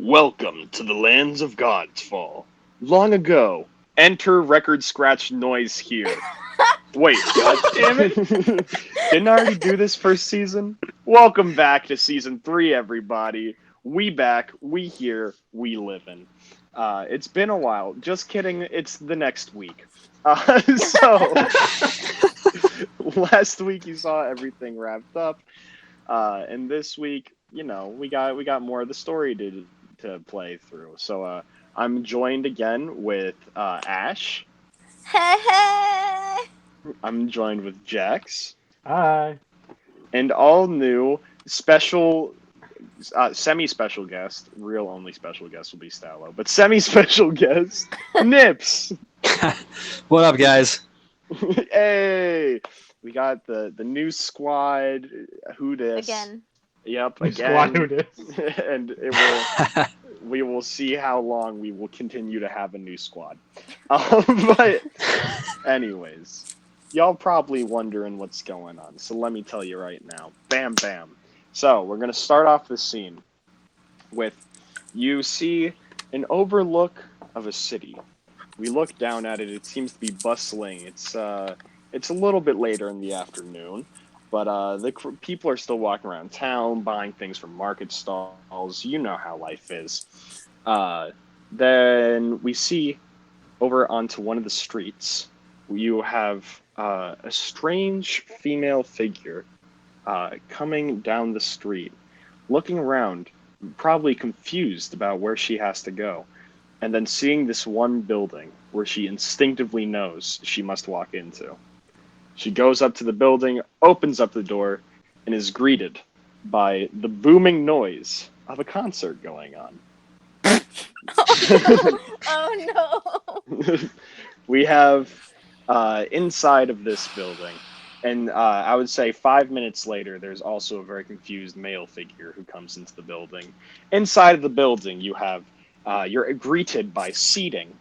Welcome to the lands of God's Fall. Long ago, enter record scratch noise here. Wait, god damn it! Didn't I already do this first season? Welcome back to season 3, everybody. We back, we here, we livin'. It's been a while. Just kidding, it's the next week. So, last week you saw everything wrapped up. And this week, we got more of the story to play through. So I'm joined again with Ash. Hey, hey! I'm joined with Jex. Hi. And all new special, semi-special guest. Real only special guest will be Stallo, but semi-special guest Nips. What up, guys? Hey, we got the new squad. Who dis? Again. Yep, Squad who again. dis? And we will see how long we will continue to have a new squad. But anyways, y'all probably wondering what's going on. So let me tell you right now. Bam, bam. So we're going to start off the scene with you see an overlook of a city. We look down at it. It seems to be bustling. It's a little bit later in the afternoon. But the people are still walking around town, buying things from market stalls. You know how life is. Then we see over onto one of the streets, you have a strange female figure coming down the street, looking around, probably confused about where she has to go, and then seeing this one building where she instinctively knows she must walk into. She goes up to the building, opens up the door, and is greeted by the booming noise of a concert going on. Oh no! We have inside of this building, and I would say 5 minutes later, there's also a very confused male figure who comes into the building. Inside of the building, you're greeted by seating.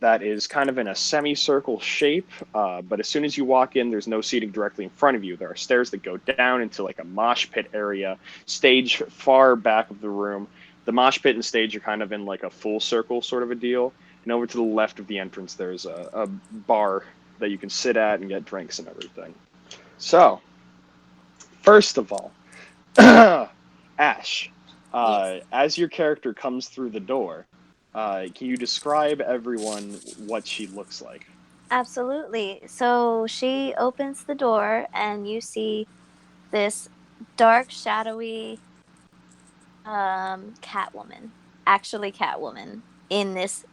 That is kind of in a semicircle shape, but as soon as you walk in, there's no seating directly in front of you. There are stairs that go down into like a mosh pit area, stage far back of the room. The mosh pit and stage are kind of in like a full circle sort of a deal. And over to the left of the entrance, there's a bar that you can sit at and get drinks and everything. So, first of all, Ash, Yes. as your character comes through the door, can you describe everyone what she looks like? Absolutely. So she opens the door, and you see this dark, shadowy Catwoman. Actually, Catwoman in this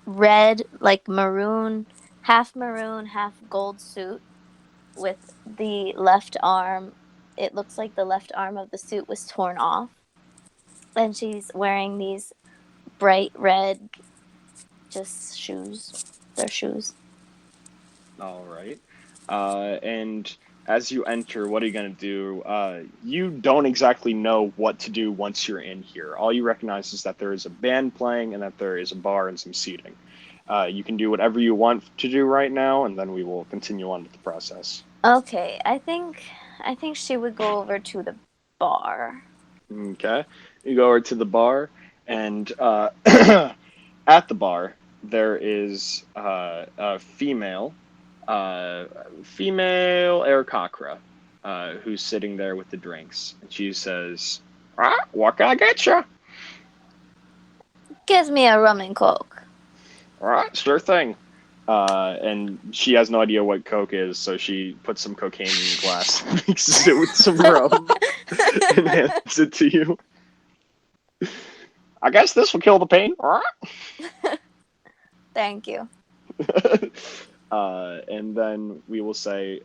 red, like maroon, half gold suit with the left arm. It looks like the left arm of the suit was torn off. And she's wearing these bright red, just shoes. They're shoes. All right. And as you enter, what are you going to do? You don't exactly know what to do once you're in here. All you recognize is that there is a band playing and that there is a bar and some seating. You can do whatever you want to do right now, and then we will continue on with the process. Okay, I think she would go over to the bar. Okay. You go over to the bar, and at the bar, there is a female Aarakocra, who's sitting there with the drinks. And she says, what can I get you? Gives me a rum and coke. All right, sure thing. And she has no idea what coke is, so she puts some cocaine in a glass, mixes it with some rum, and hands it to you. I guess this will kill the pain. Thank you. And then we will say,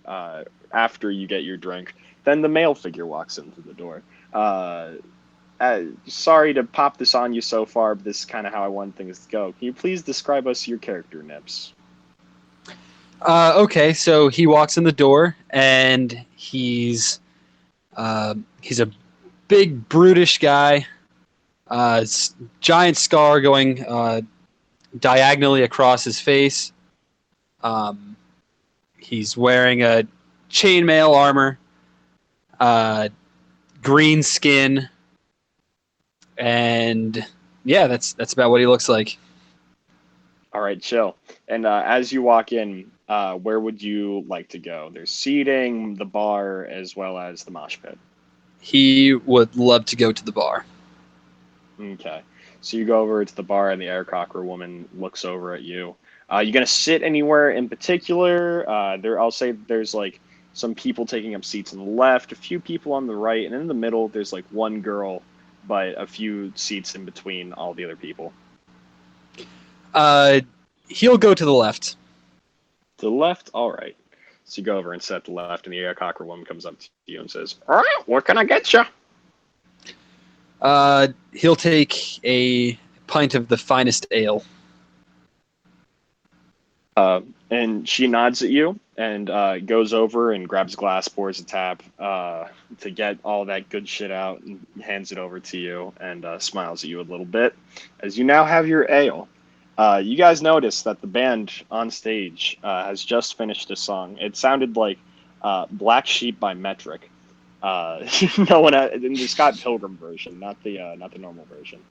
after you get your drink, then the male figure walks into the door. Sorry to pop this on you so far, but this is kind of how I want things to go. Can you please describe us your character, Nips? Okay, so he walks in the door, and he's a big, brutish guy. Giant scar going diagonally across his face. He's wearing a chainmail armor, green skin, and Yeah, that's about what he looks like. All right, chill. And as you walk in, where would you like to go? There's seating, the bar, as well as the mosh pit. He would love to go to the bar. Okay. So you go over to the bar, and the Aircocker woman looks over at you. You gonna sit anywhere in particular? I'll say there's like some people taking up seats on the left, a few people on the right, and in the middle there's like one girl, but a few seats in between all the other people. He'll go to the left. To the left, all right. So you go over and sit at the left, and the Aircocker woman comes up to you and says, "All right, what can I get you?" He'll take a pint of the finest ale. And she nods at you and goes over and grabs a glass, pours a tap to get all that good shit out, and hands it over to you and smiles at you a little bit as you now have your ale. You guys notice that the band on stage has just finished a song. It sounded like Black Sheep by Metric. No one in the Scott Pilgrim version, not the normal version.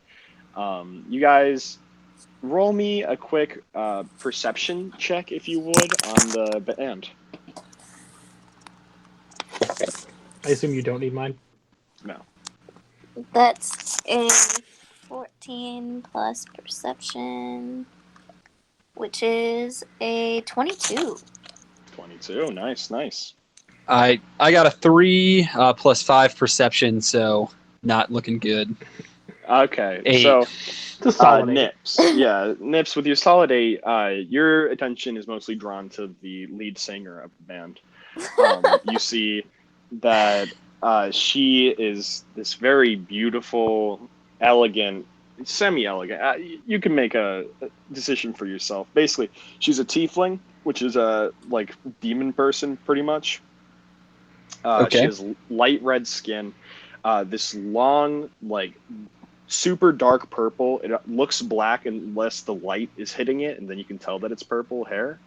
You guys roll me a quick perception check, if you would, on the band. I assume you don't need mine. No. That's a 14 plus perception, which is a 22. 22. Nice. I got a 3 plus 5 perception, so not looking good. Okay, 8. so It's a solid 8. Nips. Yeah, Nips, with your solid 8, your attention is mostly drawn to the lead singer of the band. You see that she is this very beautiful, elegant, semi-elegant. You can make a decision for yourself. Basically, she's a tiefling, which is a like demon person, pretty much. Okay. She has light red skin, this long, like, super dark purple. It looks black unless the light is hitting it, and then you can tell that it's purple hair.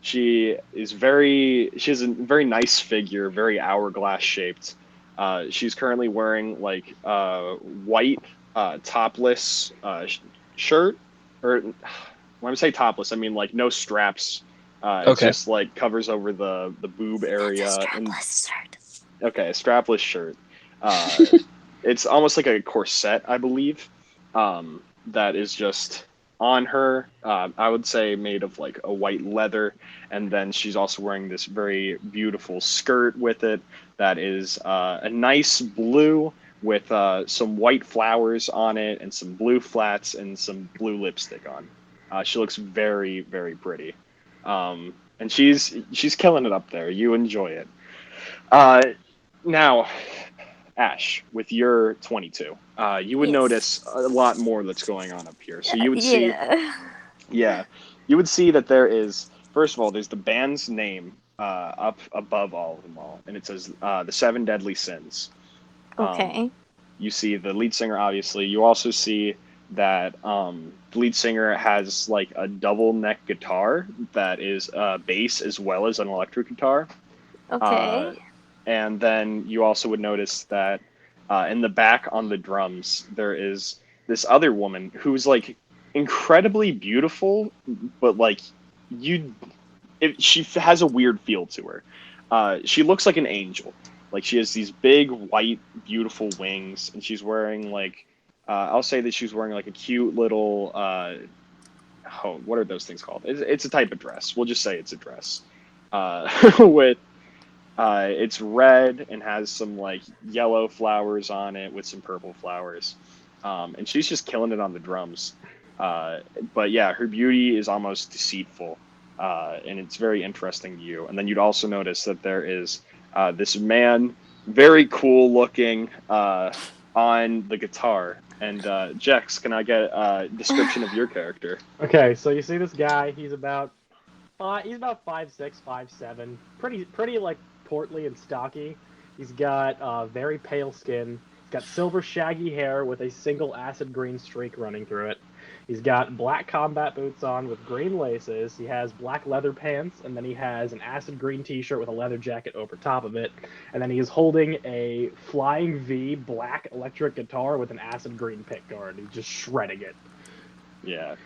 She has a very nice figure, very hourglass shaped. She's currently wearing like white topless shirt, or when I say topless, I mean like no straps. It's Okay. just like covers over the boob area. That's a strapless shirt. Okay, a strapless shirt. It's almost like a corset, I believe, that is just on her. I would say made of like a white leather, and then she's also wearing this very beautiful skirt with it that is a nice blue with some white flowers on it and some blue flats and some blue lipstick on. She looks very, very pretty, and she's killing it up there. You enjoy it. Now, Ash, with your 22, you would Yes. notice a lot more that's going on up here. So you would see, Yeah. you would see that there is, first of all, there's the band's name up above all of them all, and it says the Seven Deadly Sins. Okay. You see the lead singer, obviously. You also see that the lead singer has like a double neck guitar that is bass as well as an electric guitar. Okay. And then you also would notice that in the back on the drums, there is this other woman who's like incredibly beautiful, but like she has a weird feel to her. She looks like an angel. Like she has these big, white, beautiful wings, and she's wearing like, I'll say that she's wearing like a cute little, what are those things called? It's a type of dress. We'll just say it's a dress. With it's red and has some like yellow flowers on it with some purple flowers, and she's just killing it on the drums. But yeah, her beauty is almost deceitful, and it's very interesting to you. And then you'd also notice that there is this man, very cool looking, on the guitar. And Jex, can I get a description of your character? Okay, so you see this guy. He's about 5'6", 5'7", pretty like portly and stocky. He's got very pale skin. He's got silver shaggy hair with a single acid green streak running through it. He's got black combat boots on with green laces. He has black leather pants, and then he has an acid green t-shirt with a leather jacket over top of it. And then he is holding a Flying V black electric guitar with an acid green pickguard. He's just shredding it. Yeah.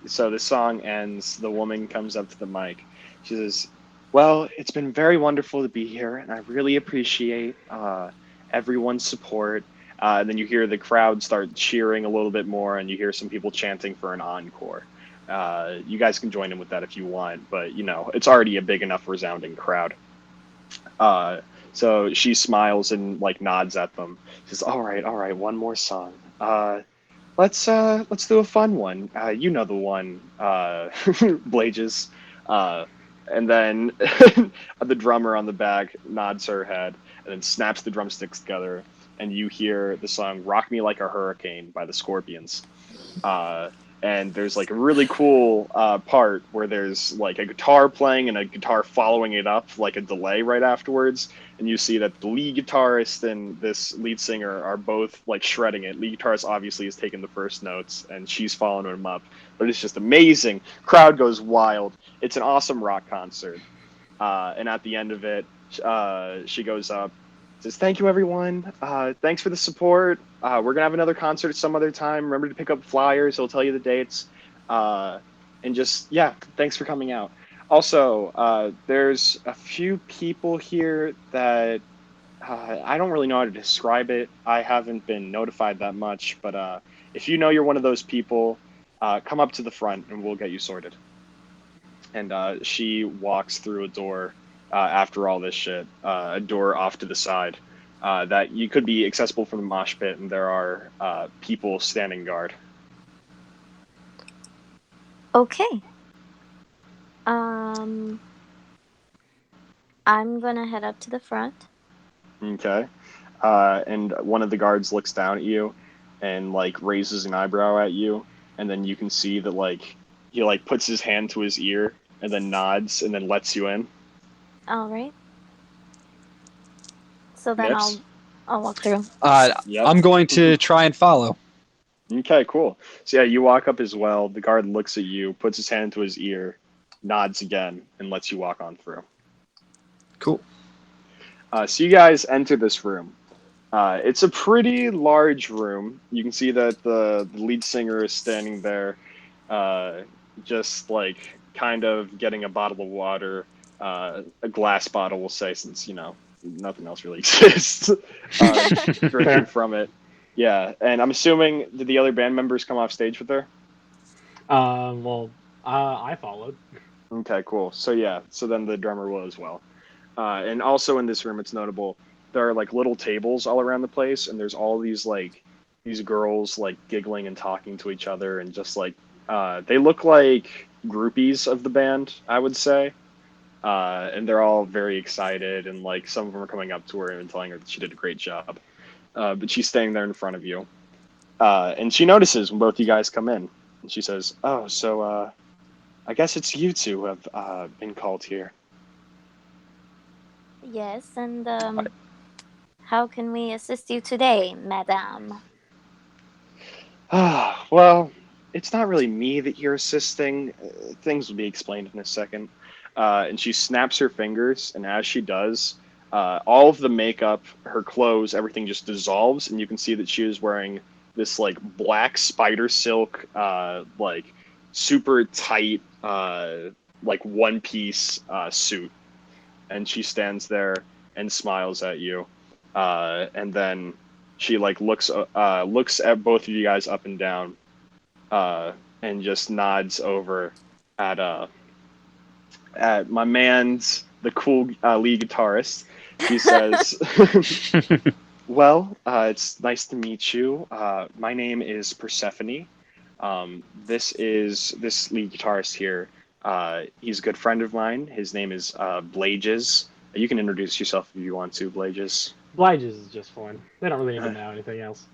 So the song ends. The woman comes up to the mic. She says, "Well, it's been very wonderful to be here, and I really appreciate everyone's support." And then you hear the crowd start cheering a little bit more, and you hear some people chanting for an encore. You guys can join in with that if you want, but it's already a big enough resounding crowd. So she smiles and like nods at them. She says, all right, one more song. Let's do a fun one. You know the one, Blages. And then the drummer on the back nods her head and then snaps the drumsticks together, and you hear the song "Rock Me Like a Hurricane" by the Scorpions. And there's like a really cool part where there's like a guitar playing and a guitar following it up, like a delay right afterwards. And you see that the lead guitarist and this lead singer are both like shredding it. Lead guitarist obviously has taken the first notes and she's following him up. But it's just amazing. Crowd goes wild. It's an awesome rock concert. And at the end of it, she goes up, says, "Thank you, everyone. Thanks for the support. We're going to have another concert some other time. Remember to pick up flyers. It'll tell you the dates. And just, yeah, thanks for coming out." Also, there's a few people here that I don't really know how to describe it. I haven't been notified that much. But if you know you're one of those people, come up to the front and we'll get you sorted. And she walks through a door after all this shit, a door off to the side that you could be accessible from the mosh pit, and there are people standing guard. Okay. I'm gonna head up to the front. Okay. And one of the guards looks down at you and like raises an eyebrow at you, and then you can see that like he like puts his hand to his ear and then nods and then lets you in. All right. So then Nips? I'll walk through. Yep. I'm going to try and follow. Okay, cool. So yeah, you walk up as well. The guard looks at you, puts his hand to his ear, nods again, and lets you walk on through. Cool. So you guys enter this room. It's a pretty large room. You can see that the lead singer is standing there, just like kind of getting a bottle of water, a glass bottle, we'll say, since nothing else really exists. Drinking from it. Yeah, and I'm assuming, did the other band members come off stage with her? I followed. Okay, cool. So yeah, so then the drummer will as well. And also in this room, it's notable, there are like little tables all around the place, and there's all these girls like giggling and talking to each other, and just like they look like groupies of the band, I would say. And they're all very excited, and like some of them are coming up to her and telling her that she did a great job. But she's staying there in front of you. And she notices when both you guys come in. And she says, "Oh, so I guess it's you two who have been called here." Yes, and how can we assist you today, madame? Well, it's not really me that you're assisting. Things will be explained in a second. And she snaps her fingers, and as she does, all of the makeup, her clothes, everything just dissolves, and you can see that she is wearing this like black spider silk, like super tight, like one piece suit. And she stands there and smiles at you, and then she like looks at both of you guys up and down, and just nods over at my man's the cool lead guitarist. He says, "Well, it's nice to meet you. My name is Persephone. This lead guitarist here. He's a good friend of mine. His name is Blages. You can introduce yourself if you want to, Blages." Blages is just fine. They don't really need to know anything else.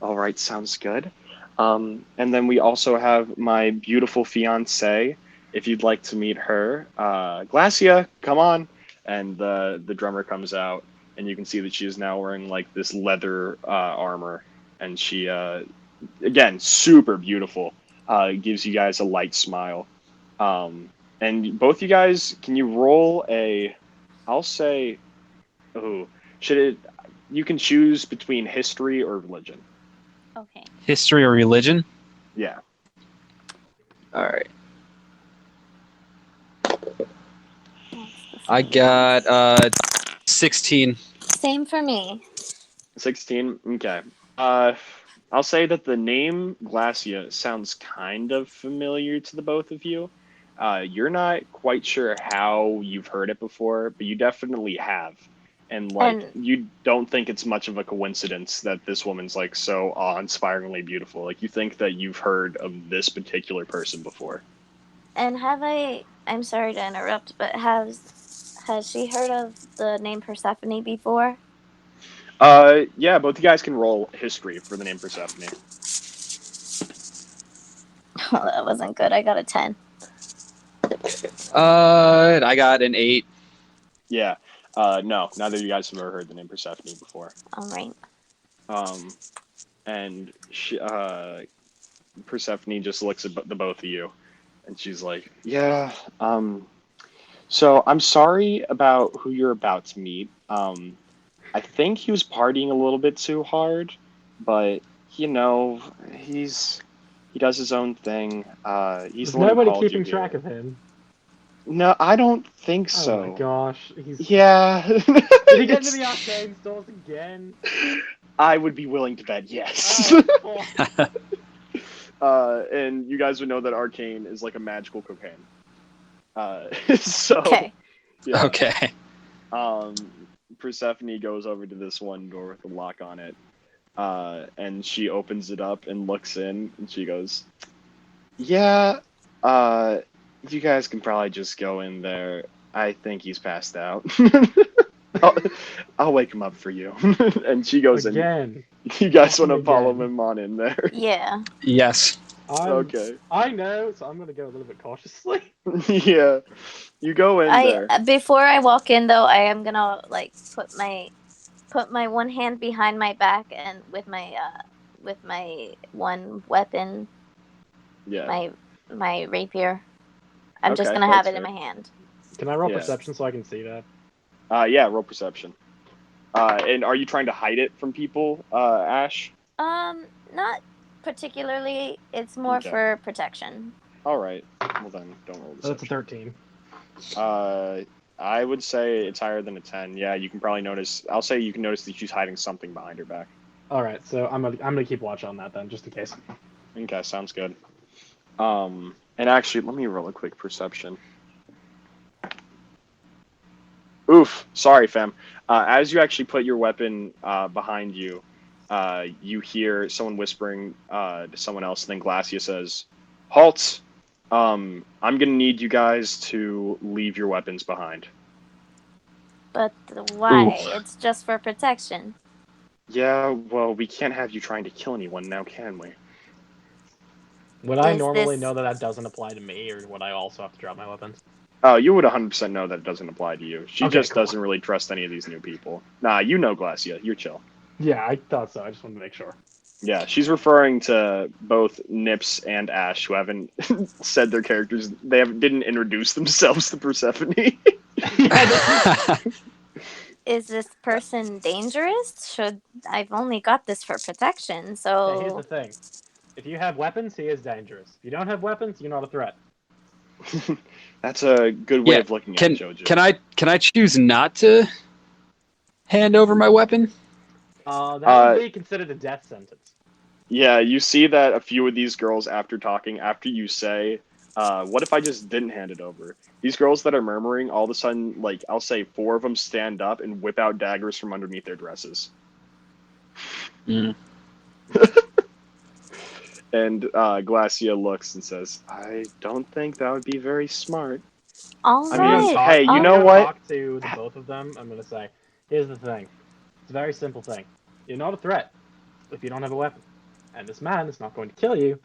All right, sounds good. And then we also have my beautiful fiancée. If you'd like to meet her, Glacia, come on. And the drummer comes out, and you can see that she is now wearing like this leather armor, and she again, super beautiful. Gives you guys a light smile. And both you guys, can you roll a? I'll say, oh, should it? You can choose between history or religion. Okay. History or religion? Yeah. All right. That's the I same. got 16. Same for me. 16. Okay. I'll say that the name Glacia sounds kind of familiar to the both of you. You're not quite sure how you've heard it before, but you definitely have. And like, And you don't think it's much of a coincidence that this woman's like so awe-inspiringly beautiful. Like, you think that you've heard of this particular person before. have I? I'm sorry to interrupt, but has she heard of the name Persephone before? Yeah, both you guys can roll history for the name Persephone. Oh, that wasn't good. I got a 10. I got an 8. Yeah. No, neither of you guys have ever heard the name Persephone before. All right. And Persephone just looks at the both of you, and she's like, "Yeah, so I'm sorry about who you're about to meet. I think he was partying a little bit too hard, but you know, he does his own thing. He's There's the one who nobody called you keeping here. track of him. No, I don't think Oh so. my gosh. He's... Yeah. Did he get into the arcane stores again? I would be willing to bet yes. Oh, And you guys would know that arcane is like a magical cocaine. So Okay. yeah. Okay. Persephone goes over to this one door with a lock on it, and she opens it up and looks in, and she goes, "Yeah, you guys can probably just go in there. I think he's passed out. I'll wake him up for you." And she goes in. again. You guys want to Again. follow him on in there? Yeah. Yes. Okay. I know, so I'm gonna go a little bit cautiously. Yeah. You go in there. Before I walk in though, I am gonna like put my one hand behind my back and with my one weapon, Yeah. my rapier. I'm just Okay, gonna have that's it in fair. my hand. Can I roll Yeah. perception so I can see that? Yeah, roll perception. And are you trying to hide it from people, Ash? Not particularly. It's more Okay. for protection. All right. Well then, don't roll So that's a deception. 13. I would say it's higher than a 10. Yeah, you can probably notice. I'll say you can notice that she's hiding something behind her back. All right, so I'm gonna keep watch on that then, just in case. Okay, sounds good. And actually, let me roll a quick perception. Oof, sorry, fam. As you actually put your weapon behind you, you hear someone whispering to someone else, and then Glacia says, "Halt! I'm gonna need you guys to leave your weapons behind." But why? Ooh. It's just for protection. Yeah, well, we can't have you trying to kill anyone now, can we? Would I Is normally this- know that doesn't apply to me, or would I also have to drop my weapons? Oh, you would 100% know that it doesn't apply to you. She Okay, just cool. doesn't really trust any of these new people. Nah, you know Glacia. You're chill. Yeah, I thought so. I just wanted to make sure. Yeah, she's referring to both Nips and Ash, who haven't said their characters. They didn't introduce themselves to Persephone. Is this person dangerous? I've only got this for protection, Hey, so here's the thing. If you have weapons, he is dangerous. If you don't have weapons, you're not a threat. That's a good way Yeah, of looking at it, Jojo. Can I choose not to hand over my weapon? That would be considered a death sentence. Yeah, you see that a few of these girls, after talking, after you say, what if I just didn't hand it over? These girls that are murmuring, all of a sudden, like, I'll say 4 of them stand up and whip out daggers from underneath their dresses. Mm. And Glacia looks and says, "I don't think that would be very smart." all I mean, right. hey, you I'm know gonna what? talk to the both of them. I'm gonna say, here's the thing. It's a very simple thing. You're not a threat if you don't have a weapon, and this man is not going to kill you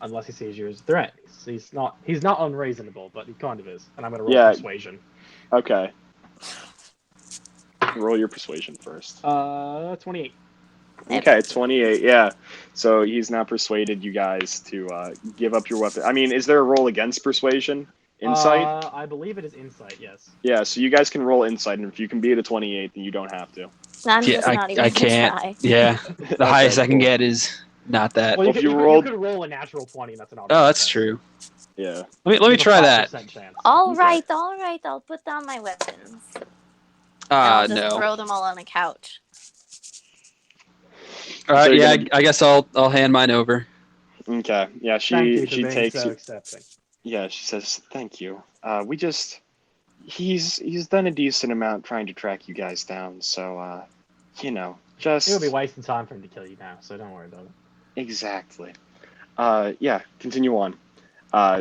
unless he sees you as a threat. He's not unreasonable, but he kind of is. And I'm gonna roll Yeah. persuasion. Okay. Roll your persuasion first. 28. Okay, 28. Yeah. So he's now persuaded you guys to give up your weapon. I mean, is there a roll against persuasion? Insight? I believe it is insight. Yes. Yeah. So you guys can roll insight, and if you can beat a 28, then you don't have to. I'm Yeah, just not even I gonna can't. try. Yeah, the Okay, highest I can cool. get is not that. Well, you Well, if could, you you, could, rolled- you could roll a natural 20. And that's an Oh, automatic. that's success. true. Yeah. Let me With a try that. 5% chance. All Okay. right, all right. I'll put down my weapons. And I'll just No. throw them all on the couch. All right, So you're yeah, gonna- I guess I'll hand mine over. Okay. Yeah. Thank you for She being takes. so accepting. Yeah. She says, "Thank you. We just. He's done a decent amount trying to track you guys down. So you know, just It would be wasting time for him to kill you now, so don't worry about it. exactly. Yeah. Continue on.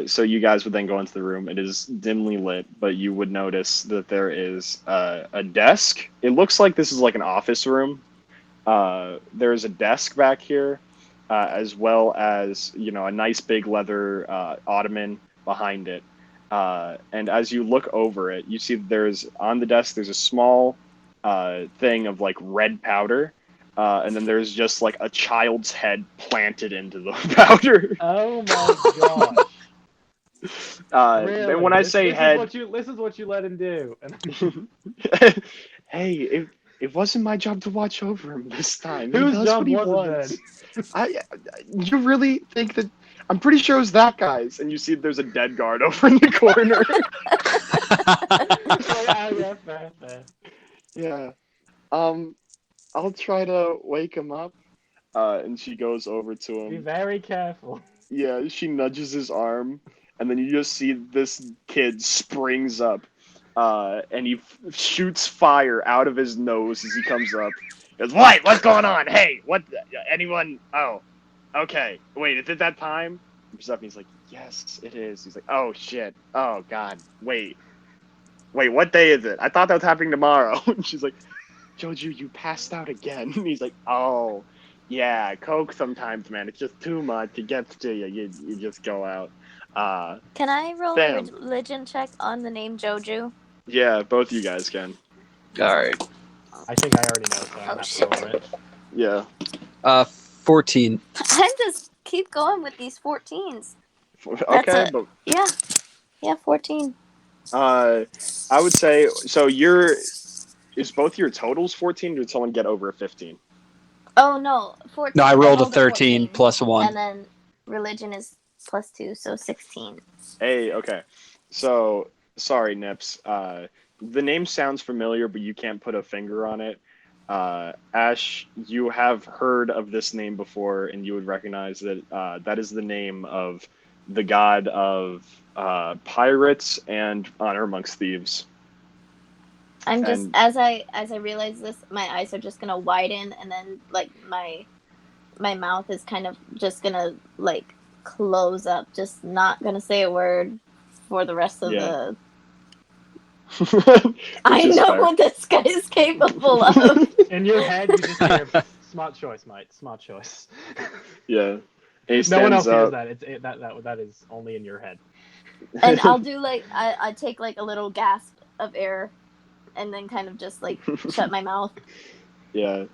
So you guys would then go into the room. It is dimly lit, but you would notice that there is a desk. It looks like this is like an office room. There is a desk back here, as well as a nice big leather ottoman behind it. And as you look over it, you see that on the desk there's a small thing of like red powder. And then there's just like a child's head planted into the powder. Oh my gosh. Really? And when I say head, This is what you let him do. hey, it wasn't my job to watch over him this time. He Whose does job what he was wants. it You really think that? I'm pretty sure it was that guy's. And you see there's a dead guard over in the corner. then? Fair. Yeah. I'll try to wake him up. And she goes over to Be him. very careful. Yeah, she nudges his arm, and then you just see this kid springs up, and he shoots fire out of his nose as he comes up. He goes, "What? What's going on? Hey, what? Anyone? Oh, okay. Wait, is it that time?" And Persephone's like, "Yes, it is." He's like, "Oh shit. Oh god. Wait, what day is it? I thought that was happening tomorrow." And she's like, "Joju, you passed out again." And he's like, "Oh." Yeah, Coke sometimes, man. It's just too much. It gets to you. You just go out. Can I roll Damn. a religion check on the name Joju? Yeah, both you guys can. All right. I think I already know, so I'm Oh, not shit. over it. Yeah. 14. I just keep going with these 14s. Okay, it. but Yeah, 14. I would say so. Is both your totals 14, or did someone get over a 15? Oh no, 14. No, I rolled a rolled 13 14, plus 1. and then religion is plus 2, so 16. Hey, okay. So sorry, Nips. The name sounds familiar, but you can't put a finger on it. Ash, you have heard of this name before, and you would recognize that that is the name of the god of pirates and honor amongst thieves. I'm just And- as I realize this, my eyes are just gonna widen, and then like my mouth is kind of just gonna like close up, just not gonna say a word for the rest of Yeah. the. I Which is know fair. what this guy is capable of. In your head, you just hear, smart choice, mate. Smart choice. Yeah. And he No one else stands hears up. that. That is only in your head. And I'll do like I take like a little gasp of air, and then kind of just like shut my mouth. Yeah.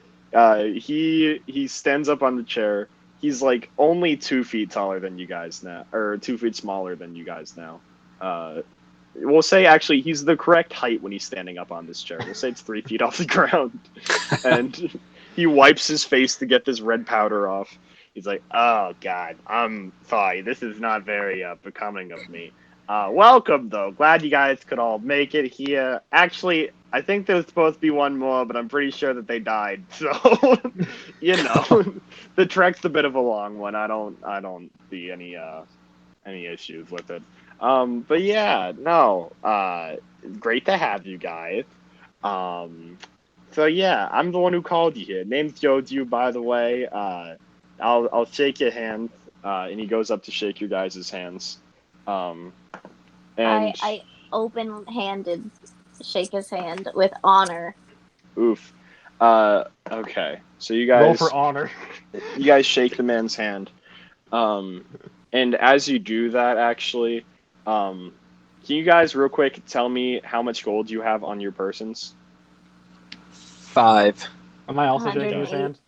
He stands up on the chair. He's like only 2 feet taller than you guys now, or 2 feet smaller than you guys now. We'll say actually he's the correct height when he's standing up on this chair. We'll say it's 3 feet off the ground, and he wipes his face to get this red powder off. He's like, "Oh God, I'm sorry. This is not very becoming of me. Welcome though. Glad you guys could all make it here. Actually, I think there's supposed to be one more, but I'm pretty sure that they died. So, the trek's a bit of a long one. I don't see any issues with it. But yeah, no. Great to have you guys. So yeah, I'm the one who called you here. Name's Joju, by the way. I'll shake your hand, and he goes up to shake your guys' hands. And I open-handed shake his hand with honor. oof. Okay. So you Roll guys for honor. you guys shake the man's hand. And as you do that, actually, can you guys real quick tell me how much gold you have on your persons? 5. Am I also shaking his 108. hand?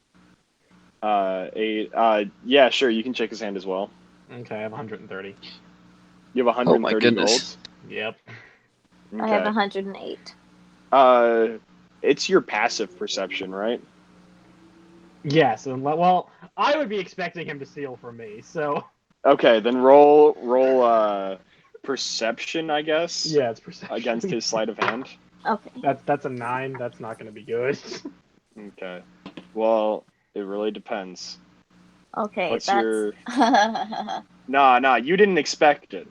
8. Yeah, sure. You can check his hand as well. Okay, I have 130. You have Oh my 130 goodness. gold. Yep. I have Okay. 108. It's your passive perception, right? Yes, and well, I would be expecting him to steal from me, so Okay, then roll perception, I guess. yeah, it's perception. Against his sleight of hand. Okay. That's a 9. That's not going to be good. Okay. Well, it really depends. Okay, What's that's. your? Oh, Nah, you didn't expect it.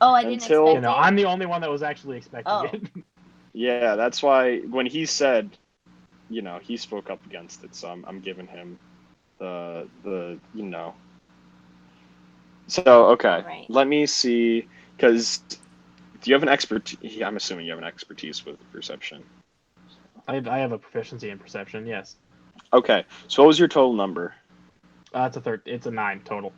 I didn't Until- You expect know, it. I'm the only one that was actually expecting Oh. it. Yeah, that's why when he said, he spoke up against it, so I'm giving him the. So okay, Right. let me see, because do you have an expertise? I'm assuming you have an expertise with perception. I have a proficiency in perception. Yes. Okay, so what was your total number? It's a 9 total.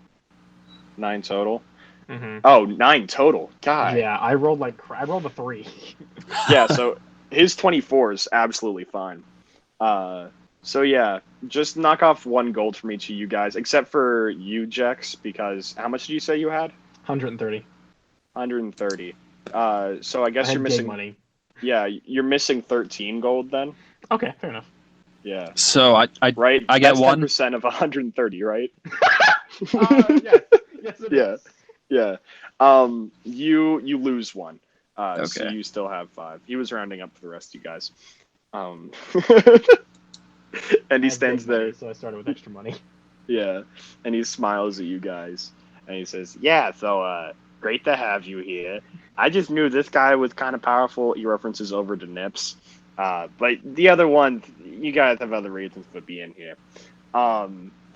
9 total. Mm-hmm. Oh, 9 total. God. Yeah, I rolled I rolled a 3. Yeah, so his 24 is absolutely fine. So yeah, just knock off 1 gold from each of you guys, except for you, Jex, because how much did you say you had? 130. 130. So I guess I you're had gig missing. money. Yeah, you're missing 13 gold then. Okay, fair enough. Yeah. So I Right. I get That's 1. 10% of 130, right? Yes, yes it Yeah. is. Yeah. You lose 1. So Okay. you still have 5. He was rounding up for the rest of you guys. And I he have stands gig money, there. so I started with extra money. Yeah. And he smiles at you guys. And he says, "Yeah, so great to have you here. I just knew this guy was kind of powerful." He references over to Nips. But the other one, you guys have other reasons for being here.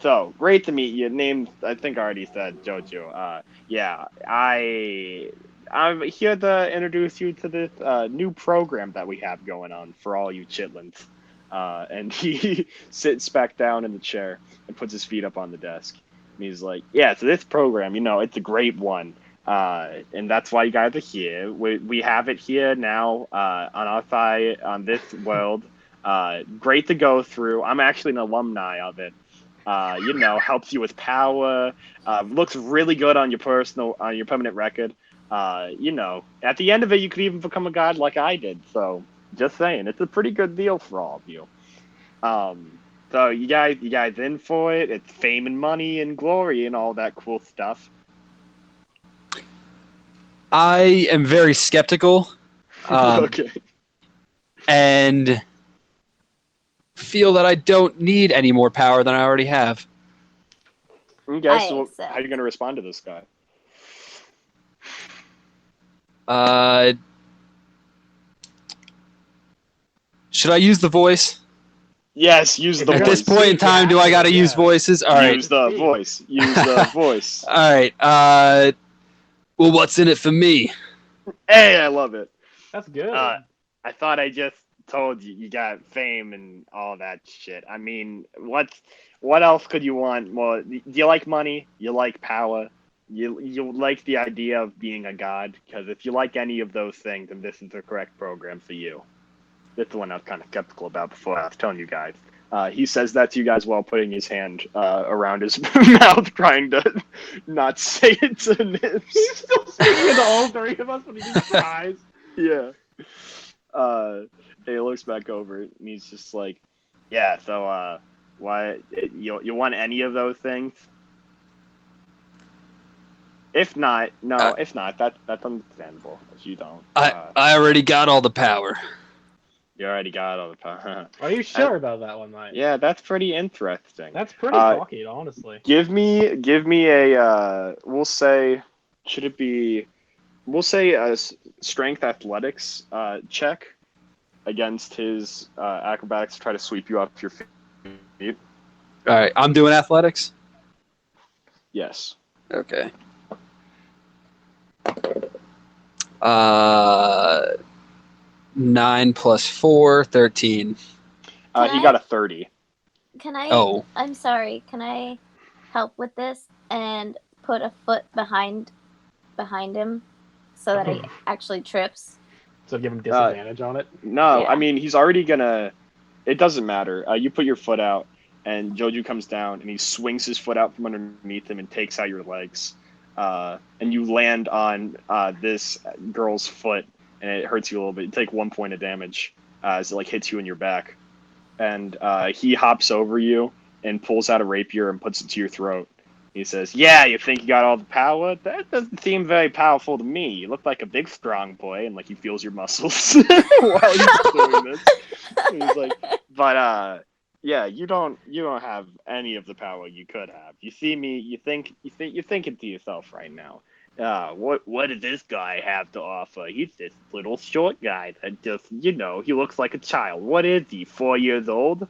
So great to meet you. Name, I think I already said Jojo. Yeah, I'm here to introduce you to this new program that we have going on for all you chitlins. And he sits back down in the chair and puts his feet up on the desk. And he's like, "Yeah, so this program, it's a great one. And that's why you guys are here. We have it here now on our side, on this world. Great to go through. I'm actually an alumni of it. Helps you with power. Looks really good on your permanent record. At the end of it, you could even become a god like I did. So just saying, it's a pretty good deal for all of you. So you guys in for it? It's fame and money and glory and all that cool stuff." I am very skeptical. Okay. And feel that I don't need any more power than I already have. Okay, I so accept. how are you going to respond to this guy? Should I use the voice? Yes, use the If At voice. this point in time, do I got to use Yeah. voices? All right. Use the voice. Use the voice. All right. Well, what's in it for me? Hey, I love it. That's good. I thought I just told you you got fame and all that shit. I mean, what else could you want? Well, do you like money? You like power? You like the idea of being a god? Because if you like any of those things, then this is the correct program for you. That's the one I was kind of skeptical about before. I was telling you guys. He says that to you guys while putting his hand around his mouth, trying to not say it to Nips. He's still speaking to all 3 of us, but he just tries. Yeah. He looks back over it and he's just like, "Yeah, so why you want any of those things? If not, that's understandable. If you don't, I already got all the power. you already got all the power." Are you sure about that one, Mike? Yeah, that's pretty interesting. That's pretty cocky, honestly. Give me a we'll say, should it be? We'll say a strength athletics check against his acrobatics to try to sweep you off your feet. All right. I'm doing athletics. Yes. Okay. 9 plus 4, 13. He got a 30. Can I? Oh. I'm sorry. Can I help with this and put a foot behind him so that he actually trips? So give him disadvantage on it. No, Yeah. I mean he's already gonna. It doesn't matter. You put your foot out, and Joju comes down and he swings his foot out from underneath him and takes out your legs. And you land on this girl's foot, and it hurts you a little bit. You take 1 point of damage as it like hits you in your back. And he hops over you and pulls out a rapier and puts it to your throat. He says, "Yeah, you think you got all the power? That doesn't seem very powerful to me. You look like a big, strong boy." And like he feels your muscles while he's doing this. And he's like, "But yeah, you don't have any of the power you could have. You see me, you're thinking to yourself right now. What does this guy have to offer? He's this little short guy that just, he looks like a child. What is he, 4 years old?"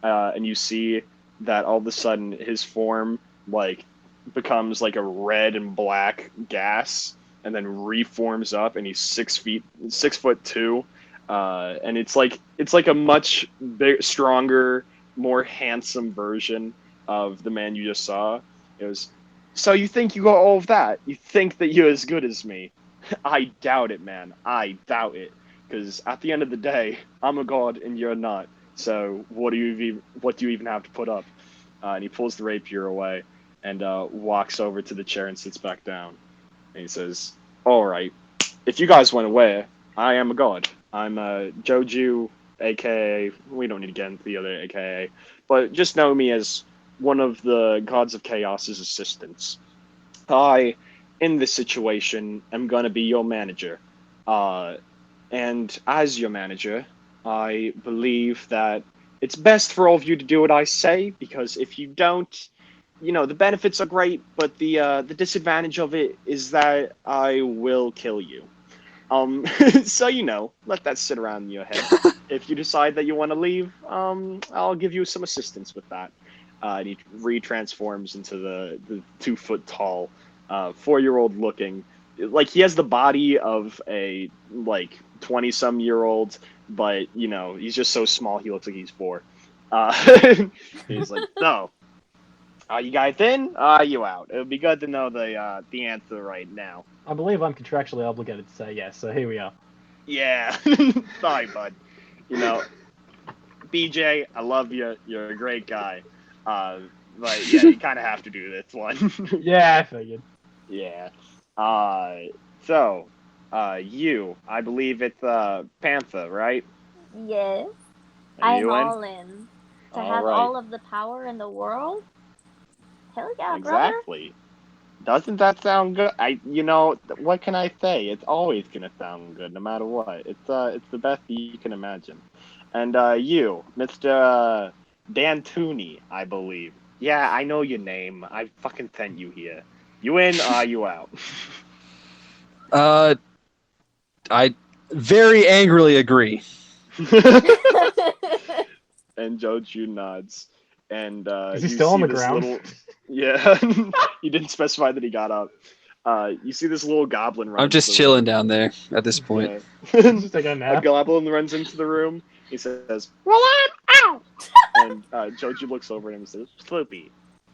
And you see that all of a sudden his form like becomes like a red and black gas, and then reforms up, and he's 6'2", and it's like a much stronger, more handsome version of the man you just saw. It was, "So you think you got all of that? You think that you're as good as me? I doubt it, man. I doubt it. Because at the end of the day, I'm a god and you're not. So what do you even have to put up?" And he pulls the rapier away and walks over to the chair and sits back down. And he says, "All right, if you guys went away, I am a god. I'm Joju, aka, we don't need to get into the other aka, but just know me as one of the gods of chaos's assistants. I, in this situation, am going to be your manager. And as your manager, I believe that it's best for all of you to do what I say, because if you don't, the benefits are great, but the disadvantage of it is that I will kill you. So let that sit around in your head. If you decide that you want to leave, I'll give you some assistance with that." And he retransforms into the 2-foot tall, 4-year-old looking. Like he has the body of a 20-some-year-old, but he's just so small he looks like he's 4. He's like, "So, are you guys in? Are you out? It would be good to know the answer right now." I believe I'm contractually obligated to say yes, so here we are. Yeah. Sorry, bud. BJ, I love you. You're a great guy. But yeah, you kind of have to do this one. Yeah, I figured. Yeah. So, I believe it's Panther, right? Yes. Are I'm you in? all in. To All have right. all of the power in the world? Hell yeah, Exactly. Doesn't that sound good? What can I say? It's always gonna sound good, no matter what. It's the best you can imagine. And you, Mr. Dan Tooney, I believe. Yeah, I know your name. I fucking sent you here. You in? Or are you out? I very angrily agree. brother. And Joju nods. And Is he you still on see the this ground? little. Yeah, he didn't specify that he got up. You see this little goblin run. I'm just chilling down there at this point. Yeah. He's just taking a A nap. goblin runs into the room. He says, "Well, I'm out." And Joji looks over at him and says, "Sloopy,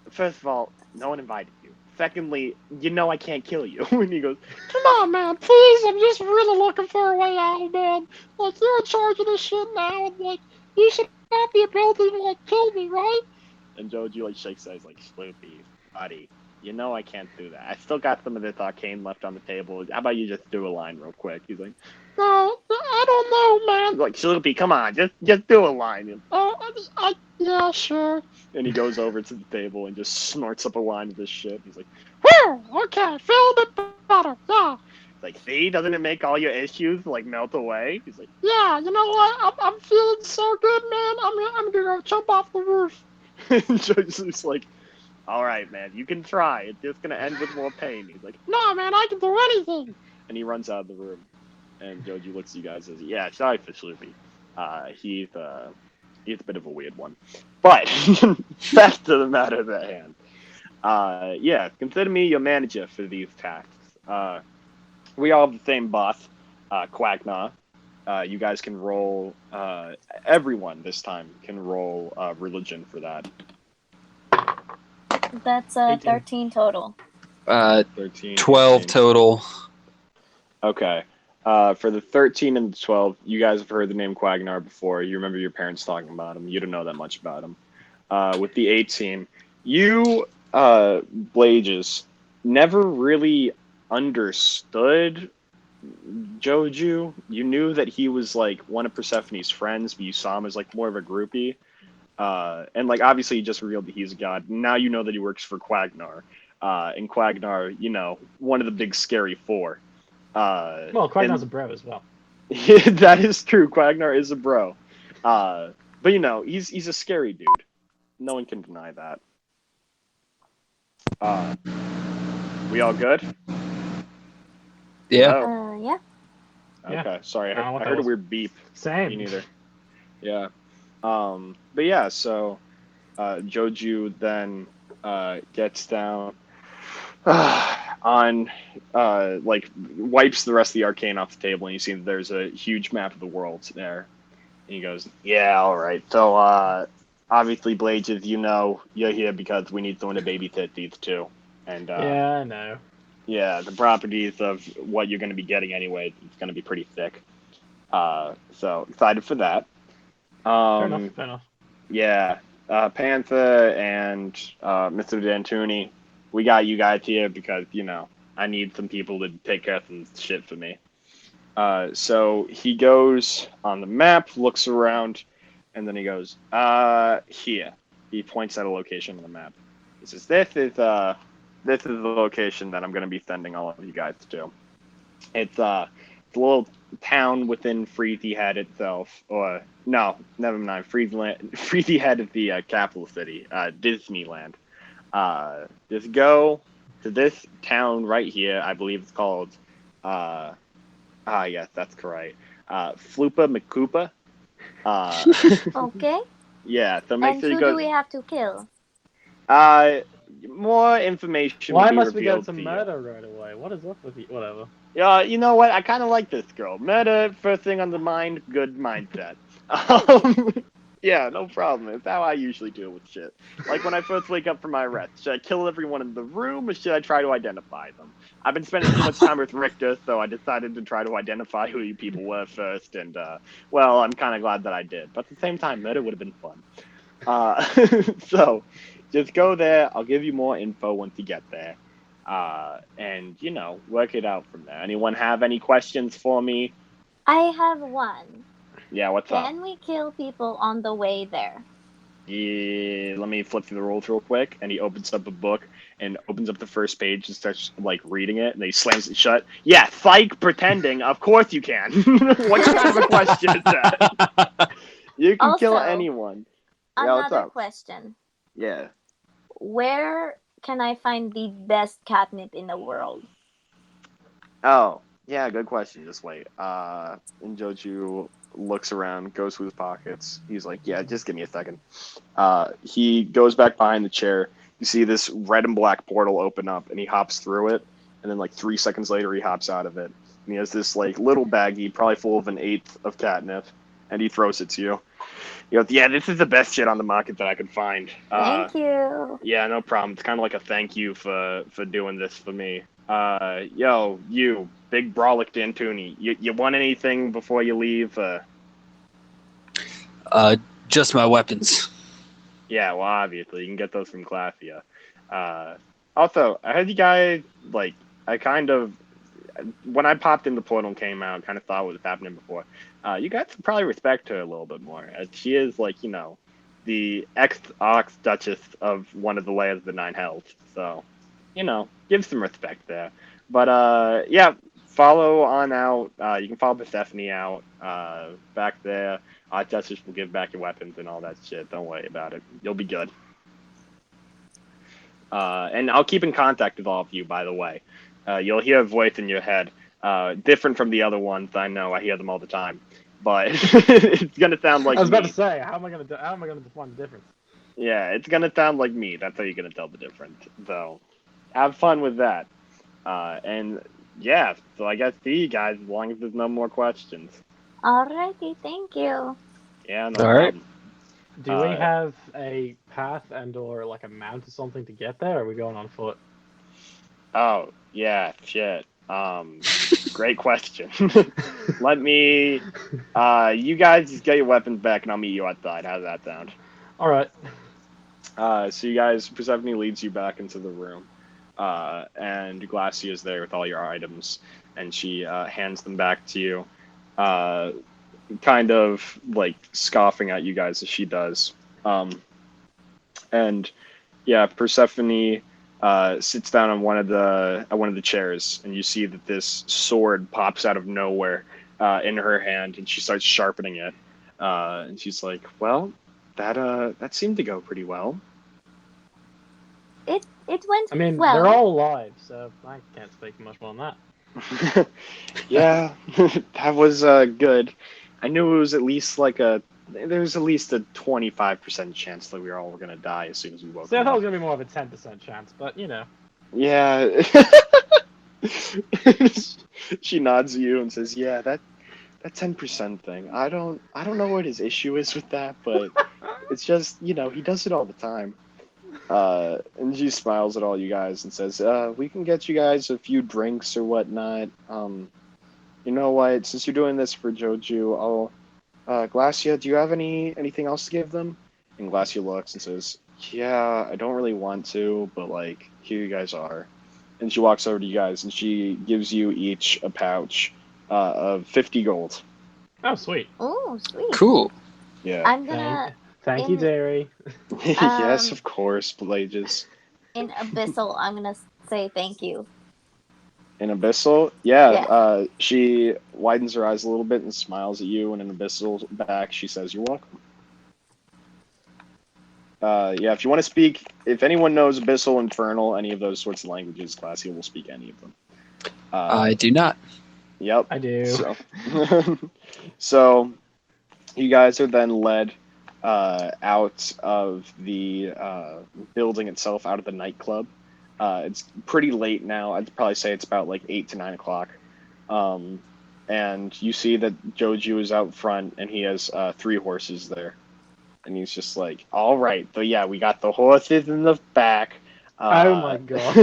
first of all, no one invited you. Secondly, I can't kill you." And he goes, "Come on, man, please. I'm just really looking for a way out, man. Like, you're in charge of this shit now, and you should have the ability to kill me, right?" And Joji shakes his head, like, "Sloopy, buddy, I can't do that. I still got some of this arcane left on the table. How about you just do a line real quick?" He's like, "No, I don't know, man." Like, "Sloopy, come on, just do a line." Yeah, sure. And he goes over to the table and just snorts up a line of this shit. He's like, "Whew, okay, feel a bit better, yeah." It's like, "See, doesn't it make all your issues melt away?" He's like, "Yeah, you know what? I'm feeling so good, man. I'm gonna go jump off the roof." And Joseph's like, "All right, man, you can try. It's just gonna end with more pain." He's like, "No, man, I can do anything." And he runs out of the room. And Joji looks at you guys and says, "Yeah, sorry for Sloopy. He's a bit of a weird one. But back to the matter at hand. Yeah, consider me your manager for these tasks. We all have the same boss, Quagna. You guys can roll. Everyone this time can roll religion for that. That's 13 total. 13. 12 18. total. Okay. For the 13 and the 12, you guys have heard the name Quagnar before. You remember your parents talking about him. You don't know that much about him. with the A team. You, Blages, never really understood Joju. You knew that he was like one of Persephone's friends, but you saw him as like more of a groupie. And like obviously he just revealed that he's a god. Now you know that he works for Quagnar. And Quagnar, one of the big scary four. Well, Quagnar's a bro as well. That is true. Quagnar is a bro. But he's a scary dude. No one can deny that. We all good? Yeah. Oh. Yeah. Okay. Sorry, I don't know what I that heard a was. weird beep. Same. Me neither. Yeah. But yeah, so Joju then gets down on like wipes the rest of the arcane off the table, and you see that there's a huge map of the world there. And he goes, "Yeah, all right. So obviously, Blages, you're here because we need someone to babysit these two. And Yeah, I know. yeah, the properties of what you're going to be getting anyway, it's going to be pretty thick. So excited for that. Fair enough. Yeah, Panther and Mr. D'Antoni, we got you guys here because, I need some people to take care of some shit for me. So he goes on the map, looks around, and then he goes, here. He points at a location on the map. He says, this is the location that I'm going to be sending all of you guys to. It's a little town within Freezy Head itself, or no, never mind. Freezy Head is the capital city, Disneyland. Just go to this town right here. I believe it's called. Yes, that's correct. Flupa Makupa. Okay. Yeah. So make And sure you who go. do we have to kill? More information. Why will be must we go revealed to you. murder right away? What is up with you? Whatever. You know what? I kind of like this girl. Murder, first thing on the mind, good mindset. Yeah, no problem. It's how I usually deal with shit. Like when I first wake up from my rest, should I kill everyone in the room or should I try to identify them? I've been spending too much time with Richter, so I decided to try to identify who you people were first, and, well, I'm kind of glad that I did. But at the same time, murder would have been fun. So, just go there. I'll give you more info once you get there. And, work it out from there. Anyone have any questions for me? I have one. Yeah, what's up? Can we kill people on the way there? Yeah, let me flip through the rules real quick. And he opens up a book and opens up the first page and starts, reading it. And then he slams it shut. Yeah, psych, pretending. Of course you can. What kind of a question is that? You can kill Also, anyone. Yeah, what's Another up? question. Yeah. Where can I find the best catnip in the world? Oh, yeah, good question. Just wait. And Joju looks around, goes through his pockets. He's like, yeah, just give me a second. He goes back behind the chair. You see this red and black portal open up, and he hops through it. And then, 3 seconds later, he hops out of it. And he has this, little baggie, probably full of 1/8 of catnip, and he throws it to you. He goes, yeah, this is the best shit on the market that I could find. Thank you. Yeah, no problem. It's kind of like a thank you for doing this for me. Yo, you, Big Brolic D'Antoni, you want anything before you leave? Just my weapons. Yeah, well, obviously, you can get those from Clathia. Also, I heard you guys, when I popped in the portal and came out, kind of thought what was happening before. You guys should probably respect her a little bit more, as she is, the ex-Duchess of one of the layers of the Nine Hells. So, give some respect there. But, yeah, follow on out. You can follow Persephone out back there. Justice will give back your weapons and all that shit. Don't worry about it. You'll be good. And I'll keep in contact with all of you, by the way. You'll hear a voice in your head, different from the other ones. I know, I hear them all the time. But it's going to sound like me. I was about to say, how am I going to define the difference? Yeah, it's going to sound like me. That's how you're going to tell the difference. So, have fun with that. And, yeah, so I guess see you guys as long as there's no more questions. Alrighty, thank you. Yeah, no All right. problem. Do we have a path and/or a mount or something to get there? Or are we going on foot? Oh, yeah, shit. Great question. Let me, you guys just get your weapons back and I'll meet you outside. How's that sound? All right. So you guys, Persephone leads you back into the room, and Glacia is there with all your items, and she hands them back to you, uh, kind of like scoffing at you guys as she does. And yeah, Persephone sits down on one of the chairs, and you see that this sword pops out of nowhere in her hand, and she starts sharpening it. And she's like, "Well, that seemed to go pretty well." It went I mean, well. they're all alive, so I can't speak much more than that. Yeah, that was good. I knew it was at least there was at least a 25% chance that we were all gonna die as soon as we woke So I up. thought it was gonna be more of a 10% chance, but you know. Yeah. She nods at you and says, "Yeah, that 10% thing. I don't know what his issue is with that, but it's just, he does it all the time." And she smiles at all you guys and says, "We can get you guys a few drinks or whatnot. You know what? Since you're doing this for Joju, Glacia, do you have anything else to give them?" And Glacia looks and says, "Yeah, I don't really want to, but like, here you guys are." And she walks over to you guys and she gives you each a pouch of 50 gold. Oh, sweet. Oh, sweet. Cool. Yeah. I'm gonna Thank you, Dairy. Yes, of course, Pelagius. in Abyssal. I'm gonna say thank you. In Abyssal, yeah, Yeah. she widens her eyes a little bit and smiles at you, and in Abyssal back, she says, "You're welcome." Yeah, if you want to speak, if anyone knows Abyssal, Infernal, any of those sorts of languages, Glacia will speak any of them. I do not. Yep. I do. So, so you guys are then led out of the building itself, out of the nightclub. It's pretty late now. I'd probably say it's about like 8 to 9 o'clock. And you see that Joju is out front, and he has 3 horses there. And he's just like, "All right, but yeah, we got the horses in the back. Oh my god.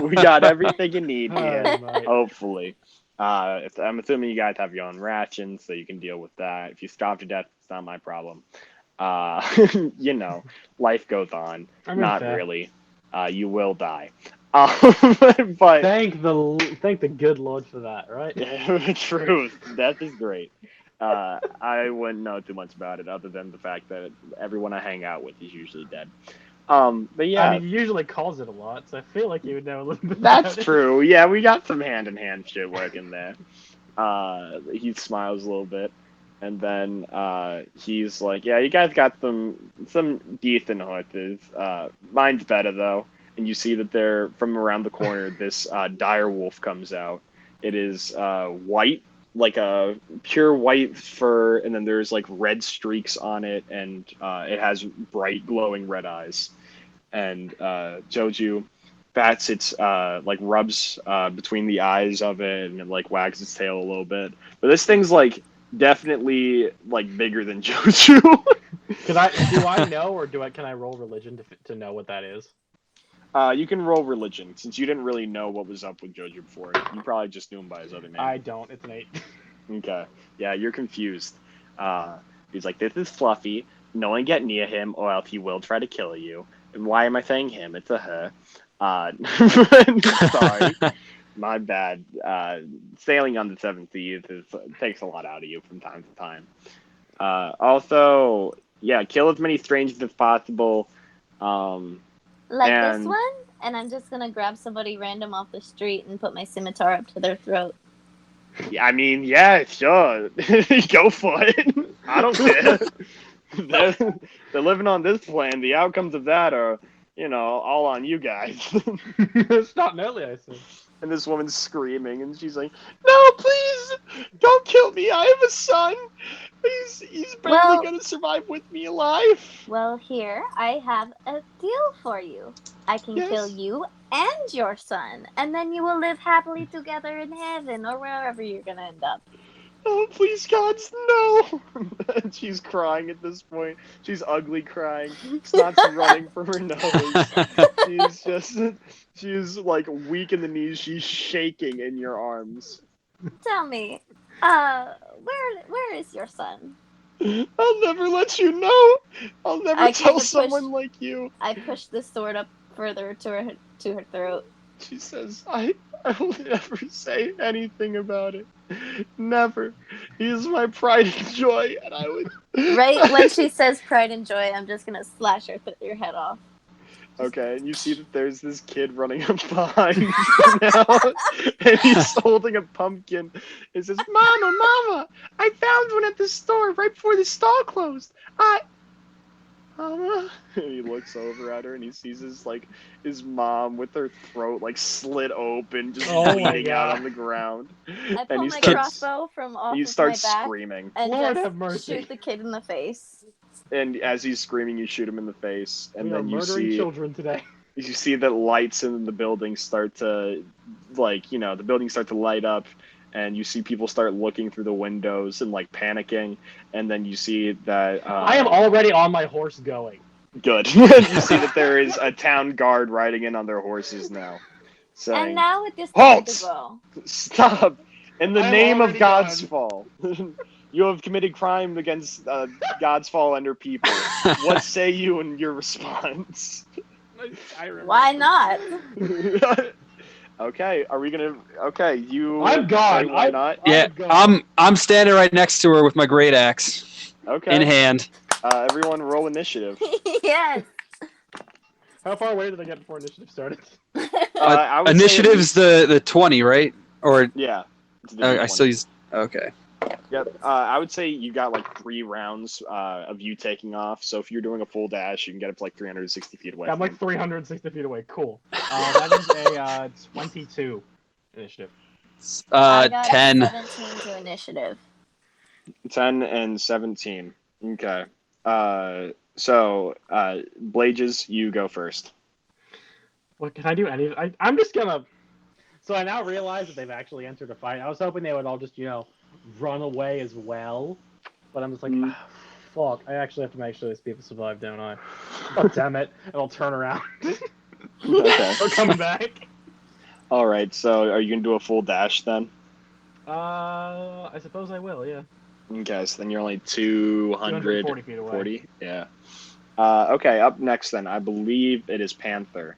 We got everything you need here, Oh my. hopefully. I'm assuming you guys have your own rations, so you can deal with that. If you starve to death, it's not my problem. Uh, life goes on. I mean, Not fair. really. You will die. But Thank the good Lord for that, right? truth, death is great. I wouldn't know too much about it, other than the fact that everyone I hang out with is usually dead. But yeah, I mean, you usually cause it a lot, so I feel like you would know a little bit that's about true. Yeah, we got some hand-in-hand shit working there. He smiles a little bit, and then he's like, "Yeah, you guys got some decent horses. Mine's better though." And you see that they're from around the corner. This dire wolf comes out. It is white, like a pure white fur, and then there's like red streaks on it, and it has bright glowing red eyes. And Joju bats its like rubs between the eyes of it, and it like wags its tail a little bit. But this thing's like definitely like bigger than Joju. Do I know, or can I roll religion to know what that is? You can roll religion, since you didn't really know what was up with Joju before. You probably just knew him by his other name. I don't. It's an 8. Okay. Yeah, you're confused. He's like, "This is Fluffy. No one get near him, or else he will try to kill you." And why am I saying him? It's a her. Sorry. My bad. Sailing on the seven seas takes a lot out of you from time to time. Also, yeah, kill as many strangers as possible. Like And- this one, and I'm just gonna grab somebody random off the street and put my scimitar up to their throat. Yeah, I mean, yeah, sure. Go for it. I don't care. They're living on this plan. The outcomes of that are, all on you guys. It's not nearly, I see. And this woman's screaming, and she's like, "No, please, don't kill me. I have a son. He's barely Well- gonna survive with me alive." Well, here I have a deal for you. I can Yes. kill you and your son, and then you will live happily together in heaven or wherever you're gonna end up. "Oh, please, gods, no!" And she's crying at this point. She's ugly crying. Snot's running from her nose. She's like weak in the knees. She's shaking in your arms. Tell me, where is your son? I'll never let you know. I'll never I tell kinda someone like you. I pushed the sword up further to her throat. She says, I will never say anything about it. Never. He is my pride and joy, and I would. Right when she says pride and joy, I'm just gonna slash your head off. Okay, and you see that there's this kid running up behind you now, and he's holding a pumpkin. He says, Mama, Mama, I found one at the store right before the stall closed. Mama. And he looks over at her and he sees his mom with her throat slit open, just Oh my bleeding out God. on the ground. I And pull he my starts crossbow from off he of my starts back screaming. and Lord just have mercy. shoot the kid in the face. And as he's screaming, you shoot him in the face, and We are then you murdering see children today. you see that lights in the building start to the buildings start to light up, and you see people start looking through the windows and panicking, and then you see that I am already on my horse going. good. You see that there is a town guard riding in on their horses now, saying, And now it is time to "Halt! go. Stop! In the I am name of already God's done. fall, you have committed crime against God's fall under people. What say you in your response?" I remember. Why not? Okay, are we gonna? Okay, you. I'm gone. Say why not? Yeah, I'm standing right next to her with my great axe Okay. in hand. Everyone, roll initiative. Yes. How far away did I get before initiative started? I would say at Initiative's least- the 20, right? Or Yeah. It's the I D20. still use. Okay. Yep. I would say you got 3 rounds of you taking off. So if you're doing a full dash, you can get up to 360 feet away. I'm from him. 360 feet away. Cool. That is a 22 initiative. I got 10. 17 to initiative. 10 and 17. Okay. So Blages, you go first. What can I do? I'm just gonna. So I now realize that they've actually entered a fight. I was hoping they would all just, run away as well. But I'm just like, fuck. I actually have to make sure these people survive, don't I? Oh, damn it. And I'll turn around. Okay. Or coming back. All right. So are you gonna do a full dash then? I suppose I will, yeah. Okay. So then you're only 240 feet away. 40. Yeah. Okay. Up next then, I believe it is Panther.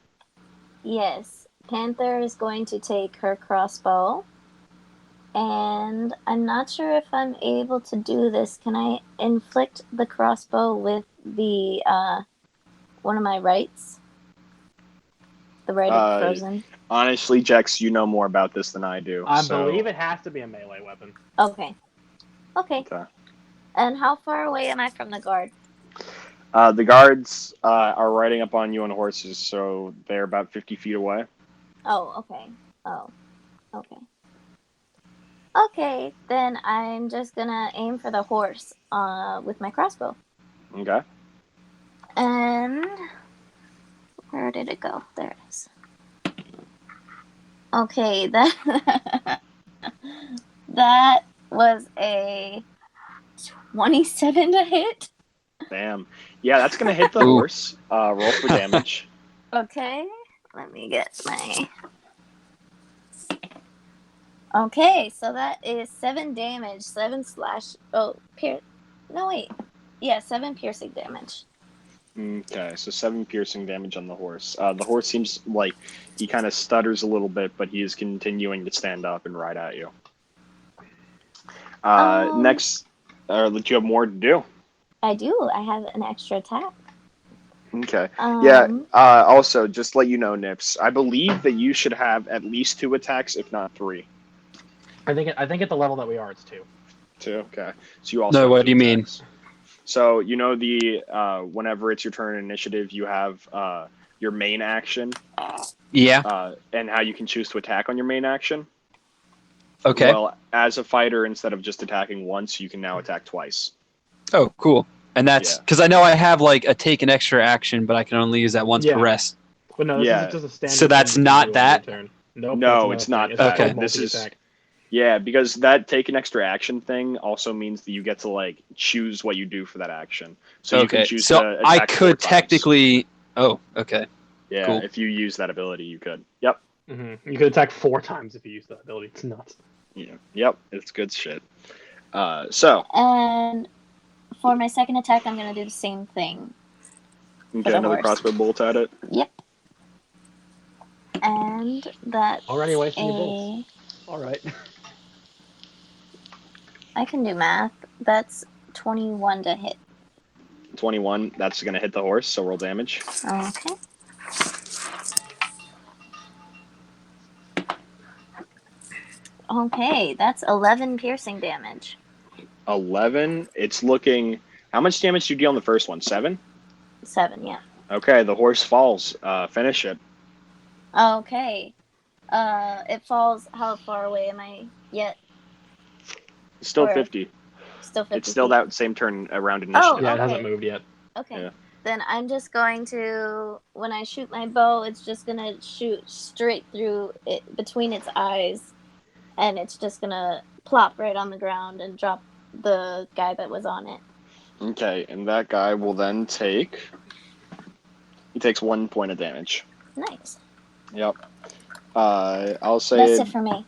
Yes. Panther is going to take her crossbow. And I'm not sure if I'm able to do this. Can I inflict the crossbow with the one of my rights? The right of frozen. Honestly, Jex, you know more about this than I do. I so... believe it has to be a melee weapon. Okay. Okay. And how far away am I from the guard? The guards are riding up on you on horses, so they're about 50 feet away. Oh, okay. Oh, okay. Okay, then I'm just gonna aim for the horse with my crossbow. Okay. And where did it go? There it is. Okay, that was a 27 to hit. Damn. Yeah, that's gonna hit the horse. Roll for damage. Okay, let me get my... Okay, so that is 7 damage, 7 slash... Oh, no, wait. Yeah, 7 piercing damage. Okay, so 7 piercing damage on the horse. The horse seems like he kind of stutters a little bit, but he is continuing to stand up and ride at you. Next, do you have more to do? I do. I have an extra attack. Okay. Yeah. Also, just to let you know, Nips, I believe that you should have at least 2 attacks, if not 3. I think at the level that we are, it's 2. 2. Okay. So you also. No, have what 2 do you mean? attacks. So whenever it's your turn in initiative, you have your main action. Yeah. And how you can choose to attack on your main action. Okay. Well, as a fighter, instead of just attacking once, you can now attack twice. Oh, cool. And that's because I know I have a take an extra action, but I can only use that once per rest. But no, this is just a standard. So that's thing not you can do that? on your turn. Nope, No, it's not that. Okay. This is because that take an extra action thing also means that you get to choose what you do for that action. So you can choose to attack I 4 could times. technically. Oh, okay. Yeah, Cool. if you use that ability, you could. Yep. Mm-hmm. You could attack 4 times if you use that ability. It's nuts. Yeah. Yep. It's good shit. So. And for my second attack, I'm gonna do the same thing. Okay, the another horse. crossbow bolt at it. Yep. And that's Already wasting your bolts. All right. I can do math. That's 21 to hit. 21. That's gonna hit the horse. So roll damage. Okay. Okay, that's 11 piercing damage. 11. It's looking. How much damage did you deal on the first one? 7. 7, yeah. Okay, the horse falls. Finish it. Okay. It falls. How far away am I yet? Still Or- 50. Still 50 It's still feet? that same turn around initiative. Yeah, it Okay. hasn't moved yet. Okay. Yeah. Then I'm just going to, when I shoot my bow, it's just going to shoot straight through it, between its eyes. And it's just going to plop right on the ground and drop the guy that was on it. Okay, and that guy will then take. He takes 1 point of damage. Nice. Yep. I'll say. That's it for me.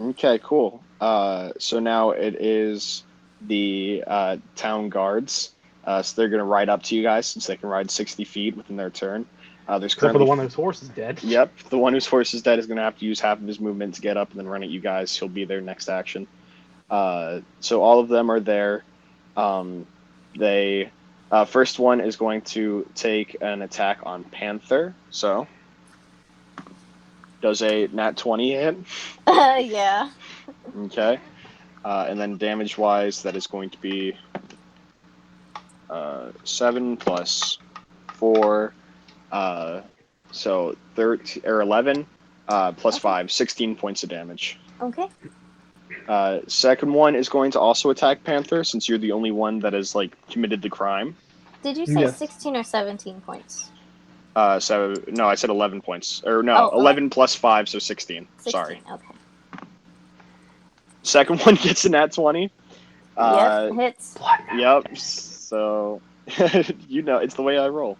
Okay, cool. So now it is the town guards. So they're gonna ride up to you guys since they can ride 60 feet within their turn. There's Except for currently. the one whose horse is dead. Yep, the one whose horse is dead is gonna have to use half of his movement to get up and then run at you guys. He'll be their next action. So all of them are there. They first one is going to take an attack on Panther. So does a nat 20 hit? Yeah. Okay. And then damage wise, that is going to be 7 plus 4. So 13 or 11 plus Okay. 5, 16 points of damage. Okay. Second one is going to also attack Panther since you're the only one that has like committed the crime. Did you say Yes. 16 or 17 points? So no, I said 11 points. Or no, Oh, 11 plus 5, so 16. 16. Sorry. Okay. Second one gets a nat 20. Yep, hits. Yep. So you know, it's the way I roll,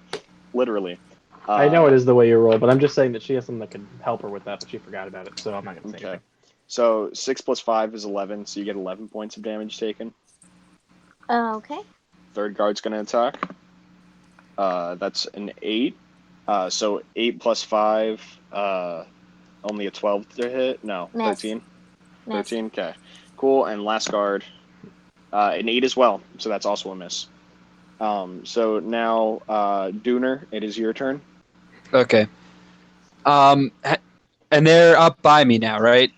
literally. I know it is the way you roll, but I'm just saying that she has something that could help her with that, but she forgot about it, so I'm not going to say Okay. anything. So 6 plus 5 is 11, so you get 11 points of damage taken. Okay. Third guard's going to attack. That's an 8. So 8 plus 5, only a 12 to hit? No, Miss. 13. Miss. 13, okay. Cool, and last guard, an 8 as well, so that's also a miss. So now, Dooner, it is your turn. Okay. And they're up by me now, right?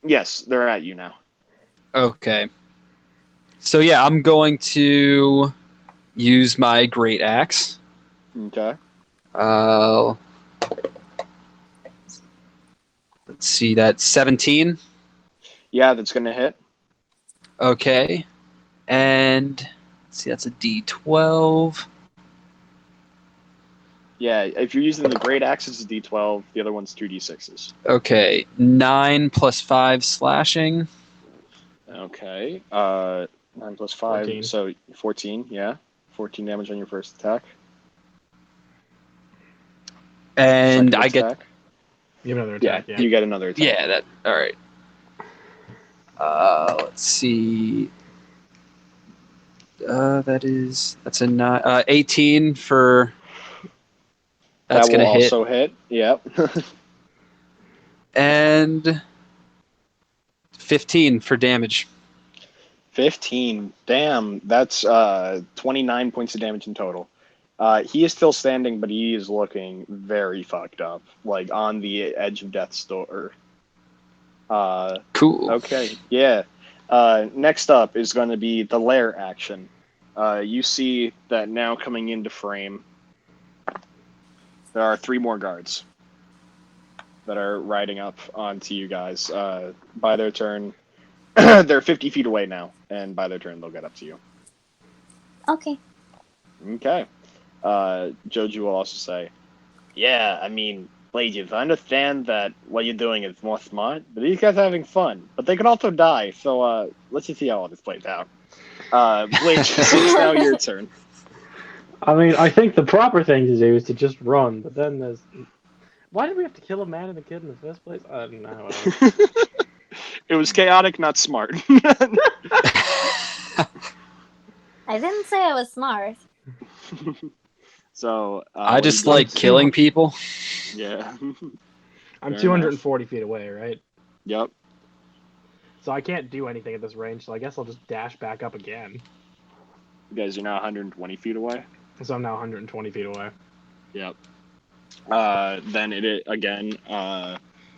Yes, they're at you now. Okay. So yeah, I'm going to use my great axe. Okay. Let's see, that's 17. Yeah, that's going to hit. Okay. And let's see, that's a D12. Yeah, if you're using the great axe, it's a d12. The other one's 2d6s. Okay. 9 plus 5 slashing. Okay. 9 plus 5, 14. so 14, yeah. 14 damage on your first attack. And Second I get attack. You have another Yeah, attack, yeah. you get another attack. Yeah, that all right. Let's see. That's a 18 for. That's that will gonna hit. also hit. Yep. And 15 for damage. 15. Damn, that's 29 points of damage in total. He is still standing, but he is looking very fucked up, like on the edge of death's door. Cool. Okay, yeah. Next up is going to be the lair action. You see that now coming into frame, there are 3 more guards that are riding up onto you guys. By their turn, they're 50 feet away now, and by their turn, they'll get up to you. Okay. Okay. Joju will also say, yeah, I mean, ladies, I understand that what you're doing is more smart, but these guys are having fun. But they could also die, so let's just see how all this plays out. Blake, it's now your turn. I mean, I think the proper thing to do is to just run, but then there's... Why did we have to kill a man and a kid in the first place? I don't know. It was chaotic, not smart. I didn't say I was smart. So I what do just you do? like killing people. Yeah. I'm Fair 240 feet away, right? Yep. So I can't do anything at this range, so I guess I'll just dash back up again. You guys are now 120 feet away. So I'm now 120 feet away. Yep. Then again.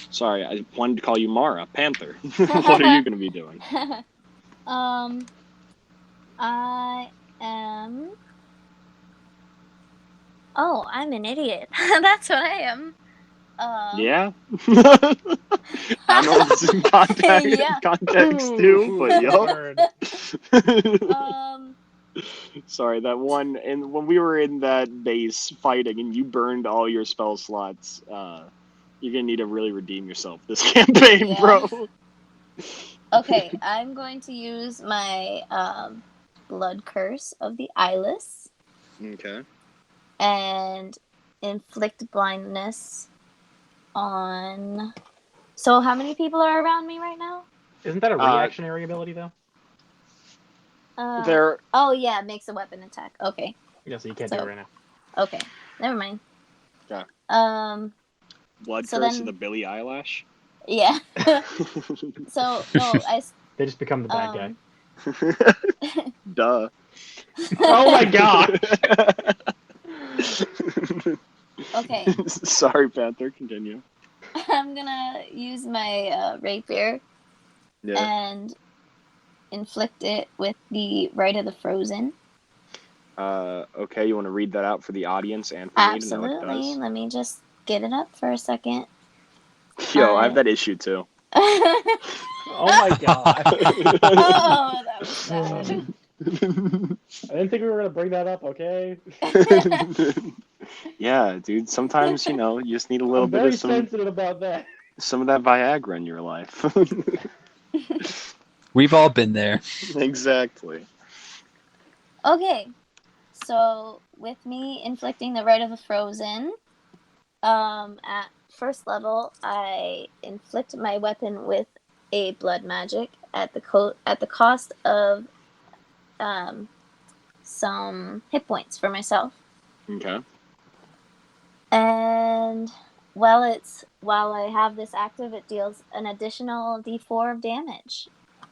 Sorry, I wanted to call you Mara, Panther. What are you going to be doing? I am. Oh, I'm an idiot. That's what I am. Yeah. I don't know if this is in Yeah. context too, but yup. Burn. Sorry, that one, and when we were in that base fighting and you burned all your spell slots, you're gonna need to really redeem yourself this campaign, Yeah. bro. Okay, I'm going to use my blood curse of the eyeless Okay. and inflict blindness on. So, how many people are around me right now? Isn't that a reactionary ability, though? There. Oh, yeah, makes a weapon attack. Okay. Yeah, so you can't do it right now. Okay, never mind. Okay. Blood So curse then- of the Billy Eyelash. Yeah. So, no, They just become the bad guy. Duh. Oh my god! Okay. Sorry, Panther. Continue. I'm gonna use my rapier Yeah. and inflict it with the Rite of the Frozen. Okay, you want to read that out for the audience and for me to know what it Absolutely. does? Let me just get it up for a second. Yo, I have that issue too. Oh my god. Oh, that was sad. I didn't think we were gonna bring that up, okay? Yeah, dude. Sometimes you just need a little I'm bit very of sensitive about that. some of that Viagra in your life. We've all been there. Exactly. Okay, so with me inflicting the Rite of the Frozen, at first level, I inflict my weapon with a blood magic at the cost of some hit points for myself. Okay. And while I have this active, it deals an additional D4 of damage.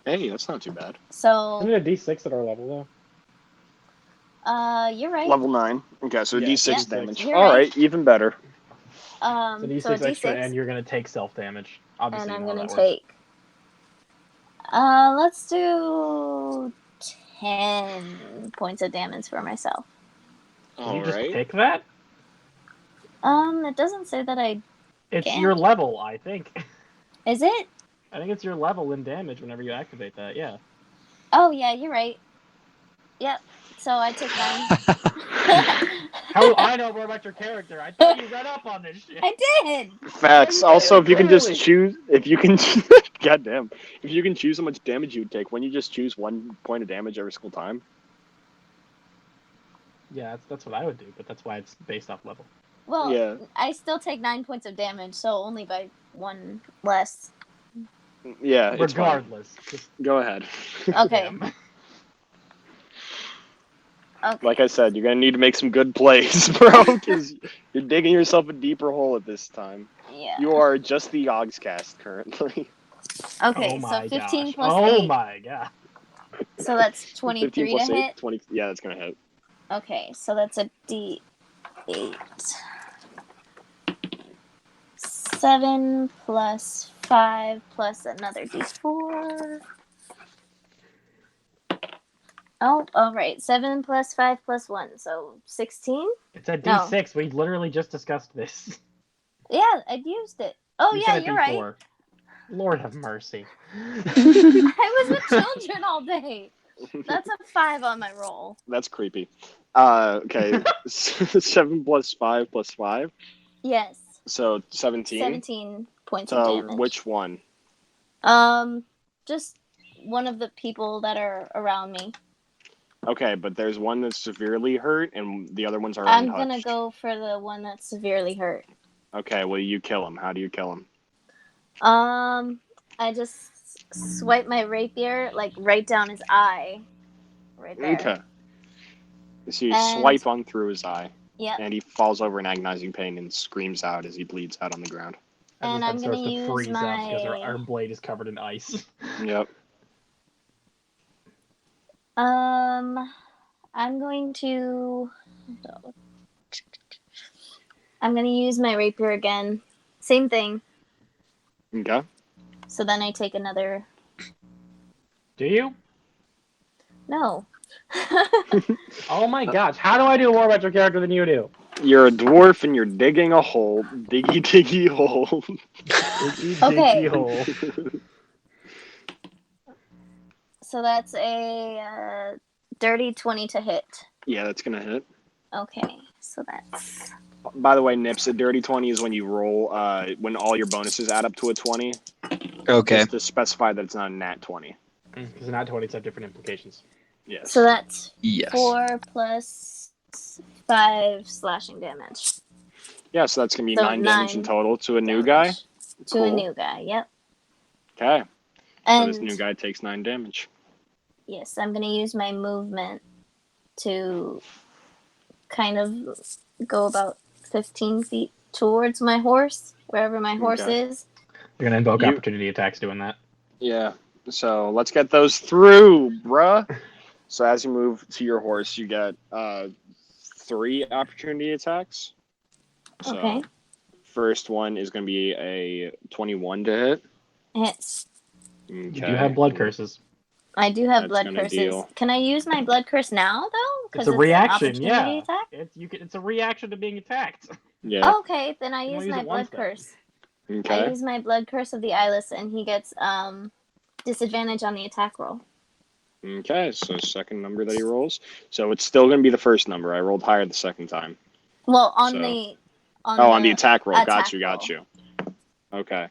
Hey, that's not too bad. So Isn't it a D6 at our level, though? you're right. Level 9. Okay, so Yeah, D6 yeah, damage. you're All right. right, even better. So D6 so a extra, D6, and you're gonna take self-damage. Obviously, and I'm you know gonna how that works. take. Let's do 10 points of damage for myself. Can All you just right. pick that? It doesn't say that I. It's Can't. your level, I think. Is it? I think it's your level in damage whenever you activate that, yeah. Oh yeah, you're right. Yep. So I took 9. How do I know more about your character? I thought you read up on this shit. I did. Facts. Yeah, Also, if you can just clearly. choose, goddamn, if you can choose how much damage you would take, when you just choose 1 point of damage every single time. Yeah, that's what I would do, but that's why it's based off level. Well, Yeah. I still take 9 points of damage, so only by 1 less. Yeah, it's fine. Regardless. Just Go ahead. Okay. damn. Okay. Like I said, you're gonna need to make some good plays, bro, because you're digging yourself a deeper hole at this time. Yeah. You are just the Ogscast currently. Okay, Oh so my 15 gosh. plus Oh 8. my god. So that's 15 23 plus to 8, hit. 20. Yeah, that's gonna hit. Okay, so that's a D8. 7 plus 5 plus another D4. Oh, all right. 7 plus 5 plus 1, so 16? It's a No. D6. We literally just discussed this. Yeah, I used it. Oh, You yeah, said a you're D4. right. Lord have mercy. I was with children all day. That's a 5 on my roll. That's creepy. Okay. 7 plus 5 plus 5. Yes. So 17. 17 points of So damage. which one? Just one of the people that are around me. Okay, but there's one that's severely hurt, and the other ones are I'm untouched. gonna go for the one that's severely hurt. Okay, well, you kill him. How do you kill him? I just swipe my rapier, like, right down his eye. Right there. Okay. So you And- swipe on through his eye, Yep. and he falls over in agonizing pain and screams out as he bleeds out on the ground. As And his I'm head gonna starts to use freeze up because my- our blade is covered in ice. Yep. I'm going to use my rapier again. Same thing. Okay. So then I take another. Do you? No. Oh my gosh! How do I do more about your character than you do? You're a dwarf and you're digging a hole. Diggy, diggy hole. Diggy, Okay. diggy hole. So that's a dirty 20 to hit. Yeah, that's going to hit. Okay. So that's. By the way, Nips, a dirty 20 is when you roll, when all your bonuses add up to a 20. Okay. Just to specify that it's not a nat 20. Because not 20s have different implications. Yes. So that's Yes. 4 plus 5 slashing damage. Yeah, so that's going to be So 9 damage in 9 total to a new guy. damage. To Cool. a new guy, yep. Okay. So And this new guy takes 9 damage. yes, I'm gonna use my movement to kind of go about 15 feet towards my horse, wherever my horse Okay. is. You're gonna invoke You- opportunity attacks doing that. Yeah. So let's get those through, bruh. So as you move to your horse, you get 3 opportunity attacks. So Okay. first one is going to be a 21 to hit. Hits. Okay. You do have blood curses. I do have That's blood gonna curses. deal. Can I use my blood curse now, though? It's a an reaction, opportunity yeah. attack? It's a reaction to being attacked. Yeah. Okay, then I You use wanna use my it once blood then. curse. I Okay. use my blood curse of the eyeless, and he gets disadvantage on the attack roll. Okay. So second number that he rolls. So it's still going to be the first number. I rolled higher the second time. Well, on So- the On the attack roll. attack Got you. Okay.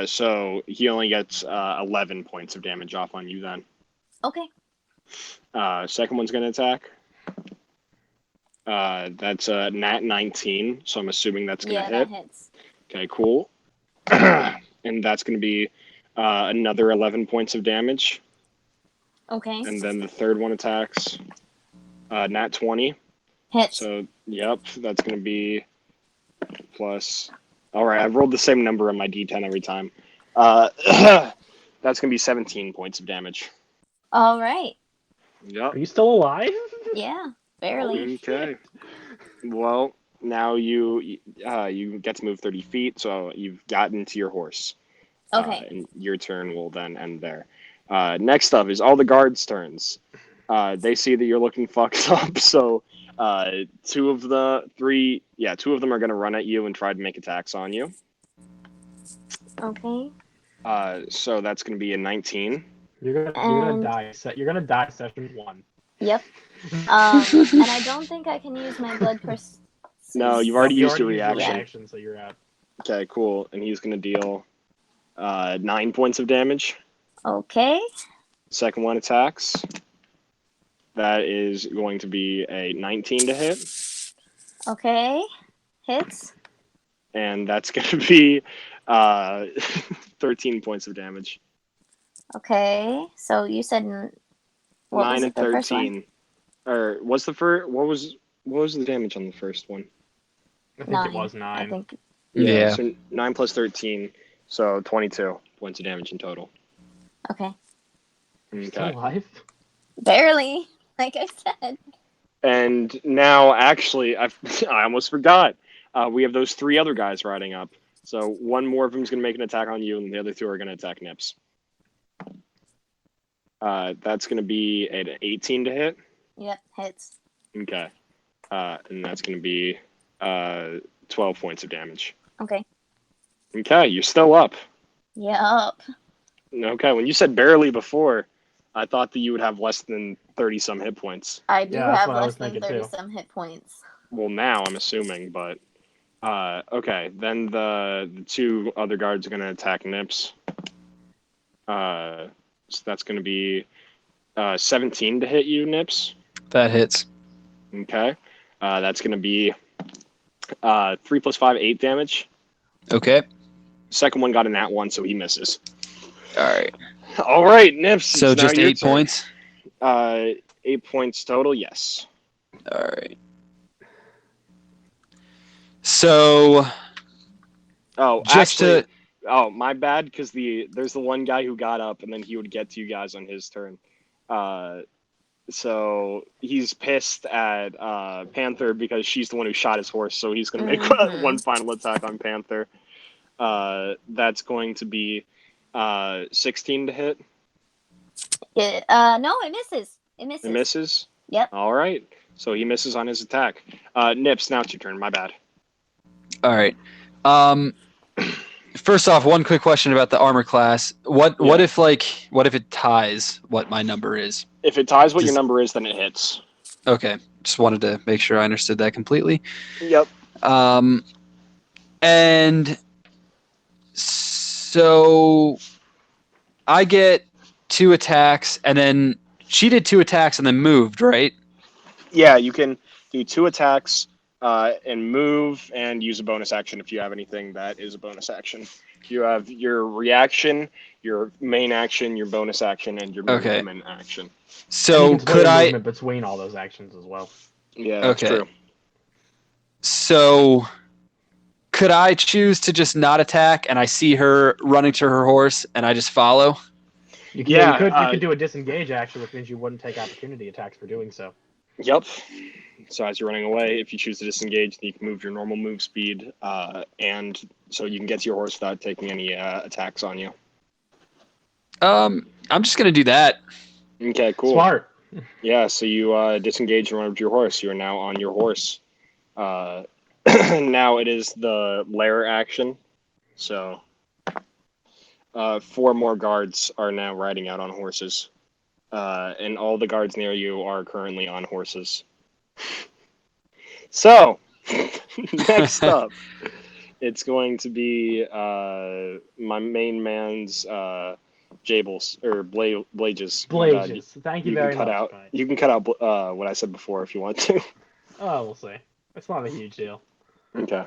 So he only gets 11 points of damage off on you then. Okay. Second one's going to attack. That's a nat 19, so I'm assuming that's going to Yeah, hit. that hits. Okay, cool. And that's going to be another 11 points of damage. Okay. And then the third one attacks. Nat 20. Hits. So, yep, that's going to be plus. All right, I've rolled the same number on my d10 every time. That's going to be 17 points of damage. All right. Yep. Are you still alive? Yeah, barely. Okay. Well, now you get to move 30 feet, so you've gotten to your horse. Okay. And your turn will then end there. Next up is all the guards' turns. They see that you're looking fucked up, so two of them are going to run at you and try to make attacks on you. Okay. So that's going to be a 19. You're gonna And- die. You're gonna die session 1. Yep. And I don't think I can use my blood curse. No, you've already You used your used reaction. so you're out. Okay, cool. And he's going to deal 9 points of damage. Okay. Second one attacks. That is going to be a 19 to hit. Okay. Hits. And that's going to be 13 points of damage. Okay. So you said what 9 was and it, the first one? 13. Or what's the first? What was the damage on the first one? I think 9. it was 9. I think. Yeah. So 9 plus 13, so 22 points of damage in total. Okay. Still Okay. alive? Barely. Like I said. And now, actually, I almost forgot. We have those 3 other guys riding up. So one more of them is going to make an attack on you, and the other 2 are going to attack Nips. That's going to be an 18 to hit. Yep. Hits. Okay. And that's going to be 12 points of damage. Okay. Okay, you're still up. Yup. Okay, when you said barely before, I thought that you would have less than 30-some hit points. I do Yeah, that's have what I was less than thinking, 30 too. some hit points. Well, now I'm assuming, but okay. Then the 2 other guards are going to attack Nips. So that's going to be 17 to hit you, Nips. That hits. Okay. That's going to be 3 plus 5, 8 damage. Okay. Second one got a nat 1, so he misses. All right. All right, Nips. So it's now just your 8 turn. points. 8 points total, yes. All right. So, Oh, just actually, to my bad, because there's the one guy who got up, and then he would get to you guys on his turn. So he's pissed at Panther because she's the one who shot his horse, so he's going to make one final attack on Panther. That's going to be 16 to hit. No, it misses. It misses. It misses? Yep. All right. So he misses on his attack. Nips, now it's your turn. My bad. all right. First off, one quick question about the armor class. What if it ties what my number is? If it ties what your number is, then it hits. Okay. Just wanted to make sure I understood that completely. Yep. And so I get 2 attacks, and then she did 2 attacks and then moved, right? Yeah, you can do 2 attacks and move and use a bonus action if you have anything that is a bonus action. You have your reaction, your main action, your bonus action, and your movement action. And So you can split your movement between all those actions as well. Yeah, that's true. So could I choose to just not attack and I see her running to her horse and I just follow? You could do a disengage action, which means you wouldn't take opportunity attacks for doing so. Yep. So as you're running away, if you choose to disengage, then you can move your normal move speed, and so you can get to your horse without taking any attacks on you. I'm just gonna do that. Okay, cool. Smart. Yeah, so you disengage and run up to your horse. You are now on your horse. Now it is the lair action. So 4 more guards are now riding out on horses. And all the guards near you are currently on horses. So, next up, it's going to be my main man's Jables, or Blages. Blages. Thank you very much. You can cut out what I said before if you want to. Oh, we'll see. It's not a huge deal. Okay.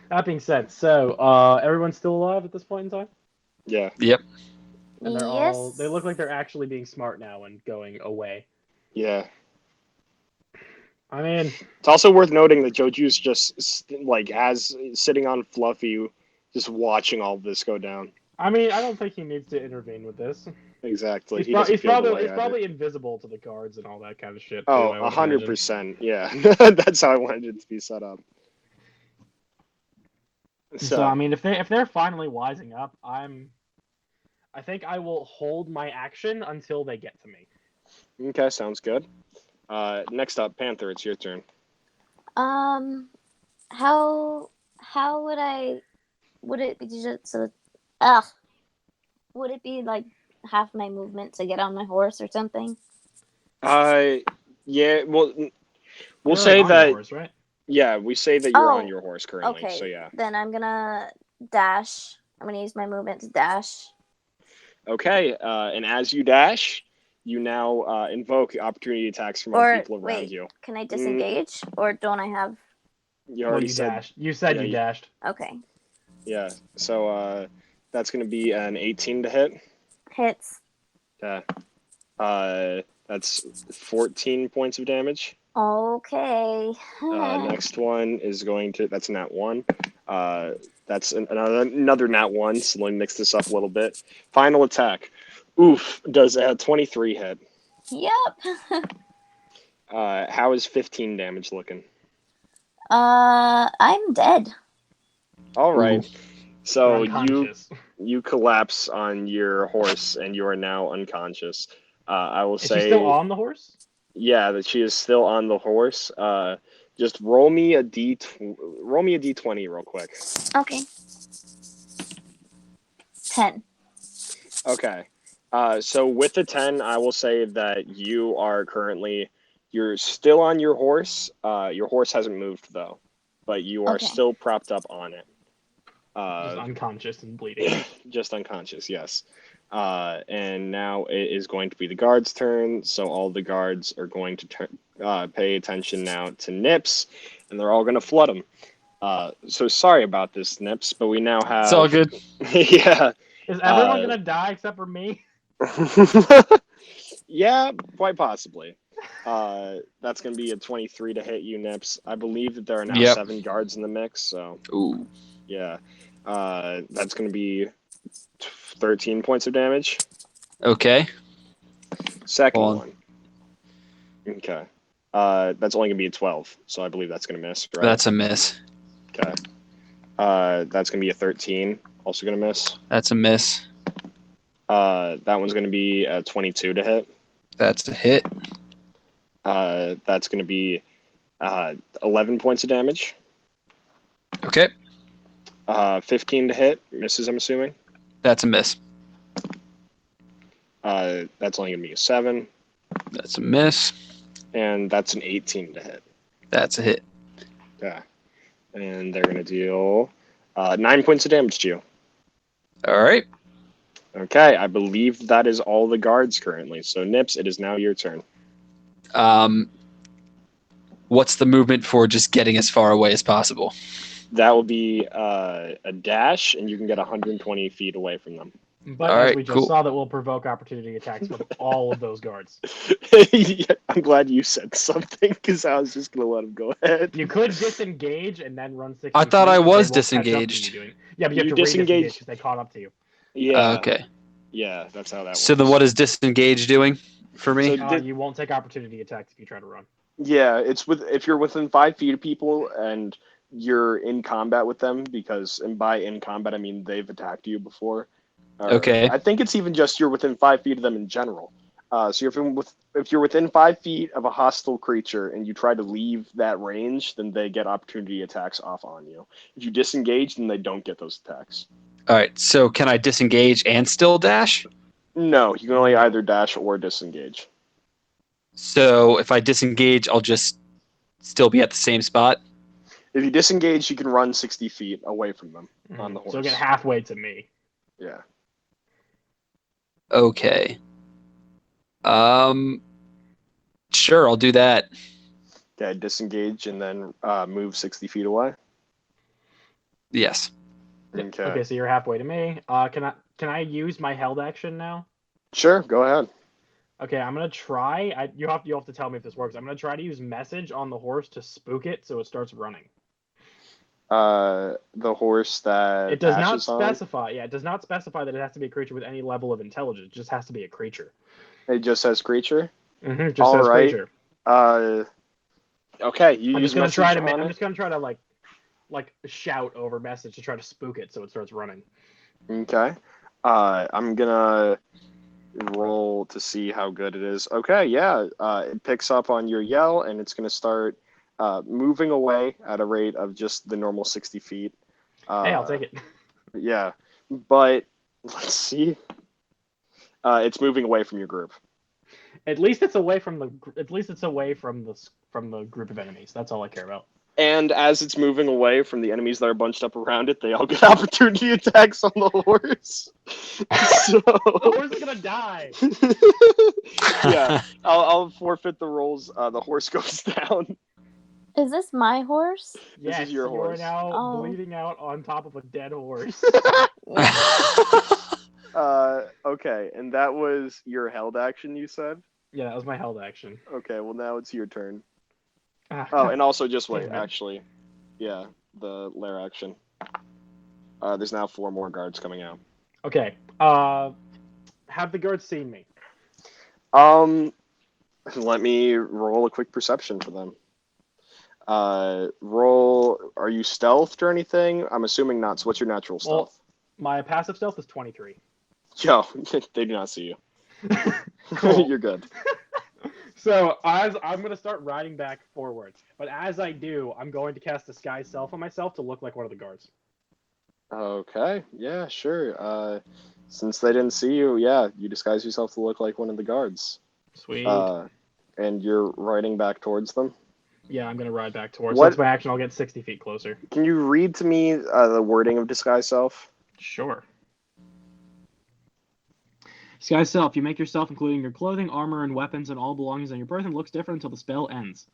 That being said, so everyone's still alive at this point in time? Yeah. Yep. And they look like they're actually being smart now and going away. Yeah. I mean, it's also worth noting that Joju's just sitting on Fluffy, just watching all of this go down. I mean, I don't think he needs to intervene with this. Exactly. He's probably invisible to the guards and all that kind of shit. Oh, 100%. Yeah. That's how I wanted it to be set up. So I mean, if they're finally wising up, I think I will hold my action until they get to me. Okay, sounds good. Next up, Panther, it's your turn. How would it be just would it be like half my movement to get on my horse or something? Yeah, well, we'll You're say that. Horse, right? Yeah, we say that you're on your horse currently. Okay. So yeah. Then I'm gonna dash. I'm gonna use my movement to dash. Okay, and as you dash, you now invoke opportunity attacks from other people around you. Can I disengage, or don't I have? You already dashed. You said you dashed. Okay. Yeah, so that's going to be an 18 to hit. Hits. Yeah. That's 14 points of damage. Okay. Next one is going to, that's a nat 1. That's another nat 1, so let me mix this up a little bit. Final attack. Oof, does a 23 hit. Yep. How is 15 damage looking? I'm dead. All right. Oof. So you collapse on your horse and you are now unconscious. I will say. Is she still on the horse? Yeah, that she is still on the horse. Just roll me a d20 real quick. Okay. 10. Okay. So with the 10, I will say that you're still on your horse. Your horse hasn't moved though, but you are still propped up on it. Just unconscious and bleeding. Just unconscious, yes. And now it is going to be the guards' turn. So all the guards are going to pay attention now to Nips, and they're all going to flood him. So sorry about this, Nips, but we now have. It's all good. Yeah. Is everyone going to die except for me? Yeah, quite possibly. That's going to be a 23 to hit you, Nips. I believe that there are now Yep. 7 guards in the mix, so Ooh. yeah. That's going to be 13 points of damage. Okay. Second Hold on. one. Okay. That's only going to be a 12, so I believe that's going to miss, right? That's a miss. Okay. That's going to be a 13, also going to miss. That's a miss. That one's going to be a 22 to hit. That's a hit. That's going to be 11 points of damage. Okay. 15 to hit, misses, I'm assuming. That's a miss. That's only going to be a 7. That's a miss. And that's an 18 to hit. That's a hit. Yeah. And they're going to deal 9 points of damage to you. All right. Okay, I believe that is all the guards currently. So, Nips, it is now your turn. What's the movement for just getting as far away as possible? That will be a dash, and you can get 120 feet away from them. But All as right, we just cool. saw, that will provoke opportunity attacks with all of those guards. Yeah, I'm glad you said something, because I was just going to let him go ahead. You could disengage and then run 60 I thought feet, I but was they won't catch up to disengaged. you doing. Yeah, but you have You to re-disengage disengage. because they caught up to you. Yeah. Okay. Yeah, that's how that So works. then what is disengage doing for me? So You won't take opportunity attacks if you try to run. Yeah, it's if you're within 5 feet of people and you're in combat with them, and by in combat I mean they've attacked you before. Okay. I think it's even just you're within 5 feet of them in general. So if you're within 5 feet of a hostile creature and you try to leave that range, then they get opportunity attacks off on you. If you disengage, then they don't get those attacks. All right. So can I disengage and still dash? No, you can only either dash or disengage. So if I disengage, I'll just still be at the same spot. If you disengage, you can run 60 feet away from them on the horse. So get halfway to me. Yeah. Okay. Sure, I'll do that. Okay, disengage and then move 60 feet away. Yes. Okay. So you're halfway to me. Can I use my held action now? Sure, go ahead. Okay, I'm gonna try. You have to tell me if this works. I'm gonna try to use message on the horse to spook it so it starts running. The horse that it does Ash not is on? specify. Yeah, it does not specify that it has to be a creature with any level of intelligence. It just has to be a creature. It just says creature. Just All says right. creature. Okay, you I'm use just gonna message try to. on I'm it? just gonna try to like shout over message to try to spook it so it starts running. Okay. I'm gonna roll to see how good it is. Okay, yeah. It picks up on your yell and it's gonna start moving away at a rate of just the normal 60 feet. Hey, I'll take it. Yeah, but let's see. It's moving away from your group. At least it's away from the group of enemies. That's all I care about. And as it's moving away from the enemies that are bunched up around it, they all get opportunity attacks on the horse. So The horse is gonna die. yeah, I'll forfeit the rolls. The horse goes down. Is this my horse? Yes, is your horse. You are now Oh. bleeding out on top of a dead horse. Okay, and that was your held action, you said? Yeah, that was my held action. Okay, well now it's your turn. Ah, Oh, and also just wait, Damn it. actually. Yeah, the lair action. There's now 4 more guards coming out. Okay. Have the guards seen me? Let me roll a quick perception for them. Roll. Are you stealthed or anything? I'm assuming not. So what's your natural stealth? My passive stealth is 23. Yo, they do not see you. Cool. You're good. So as I'm gonna start riding back forward, but as I do, I'm going to cast Disguise Self on myself to look like one of the guards. Okay. Yeah, sure. Since they didn't see you, yeah, you disguise yourself to look like one of the guards. Sweet. And you're riding back towards them. Yeah, I'm gonna ride back towards. What- That's my action. I'll get 60 feet closer. Can you read to me the wording of disguise self? Sure. Disguise Self. You make yourself, including your clothing, armor, and weapons, and all belongings on your person, looks different until the spell ends.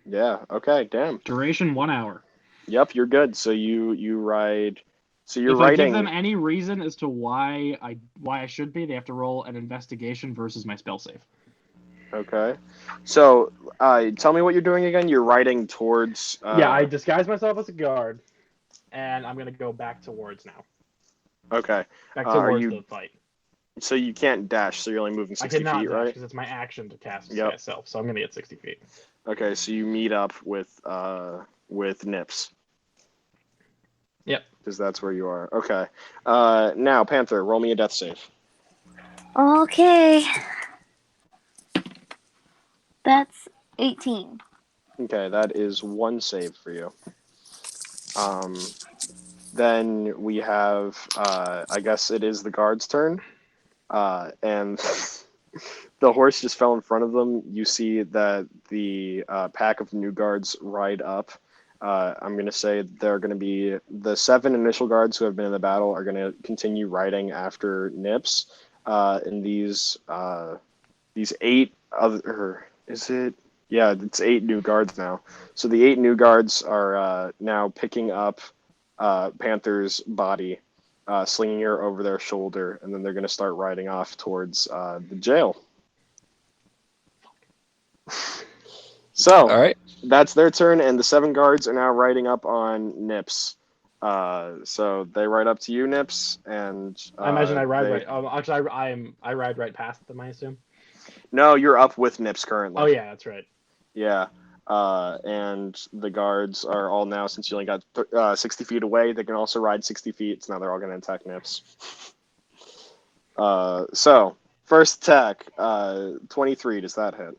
Yeah. Okay. Damn. Duration 1 hour. Yep. You're good. So you ride. So you're if riding. I give them any reason as to why I should be, they have to roll an investigation versus my spell save. Okay. So, tell me what you're doing again. You're riding towards. Yeah, I disguise myself as a guard, and I'm gonna go back towards now. Okay. Back Are towards you? the fight. So you can't dash. So you're only moving I 60 cannot feet, dash right? because it's my action to cast Yep. disguise self, so I'm gonna get 60 feet. Okay. So you meet up with Nips. Yep. Because that's where you are. Okay. Now Panther, roll me a death save. Okay. That's 18. Okay, that is one save for you. Then we have, I guess it is the guard's turn, and the horse just fell in front of them. You see that the pack of new guards ride up. I'm going to say they're going to be the 7 initial guards who have been in the battle are going to continue riding after Nips, and these 8 other, is it? Yeah, it's 8 new guards now. So the 8 new guards are now picking up Panther's body, slinging her over their shoulder, and then they're going to start riding off towards the jail. So, All right. that's their turn, and the 7 guards are now riding up on Nips. So they ride up to you, Nips, and I imagine I ride right. Actually, I ride right past them. I assume. No, you're up with Nips currently. Oh yeah, that's right. Yeah. And the guards are all now, since you only got 60 feet away, they can also ride 60 feet, so now they're all going to attack Nips. So, first attack, 23, does that hit?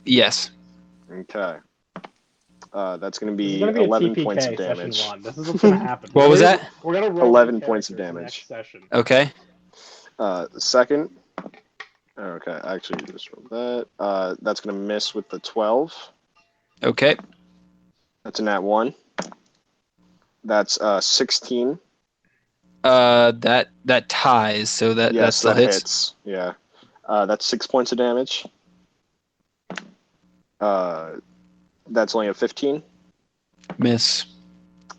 Yes. Okay. That's going to This is be gonna be 11 a TPK points of session damage. 1. This is what's gonna happen. What was that? We're gonna roll 11 the points of characters damage. next session. Okay. Second. Okay, actually, just roll that. That's going to miss with the 12. Okay. That's a nat 1. That's 16. That ties, so that Yes, still that hits. Yeah. That's 6 points of damage. That's only a 15. Miss.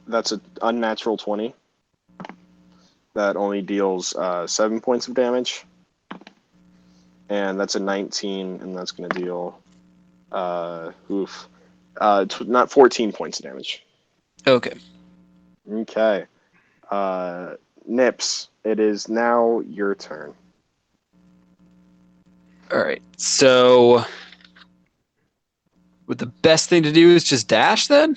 That's an unnatural 20. That only deals 7 points of damage. And that's a 19, and that's going to deal not 14 points of damage. Okay. Okay. Nips, it is now your turn. All right. So, would the best thing to do is just dash then?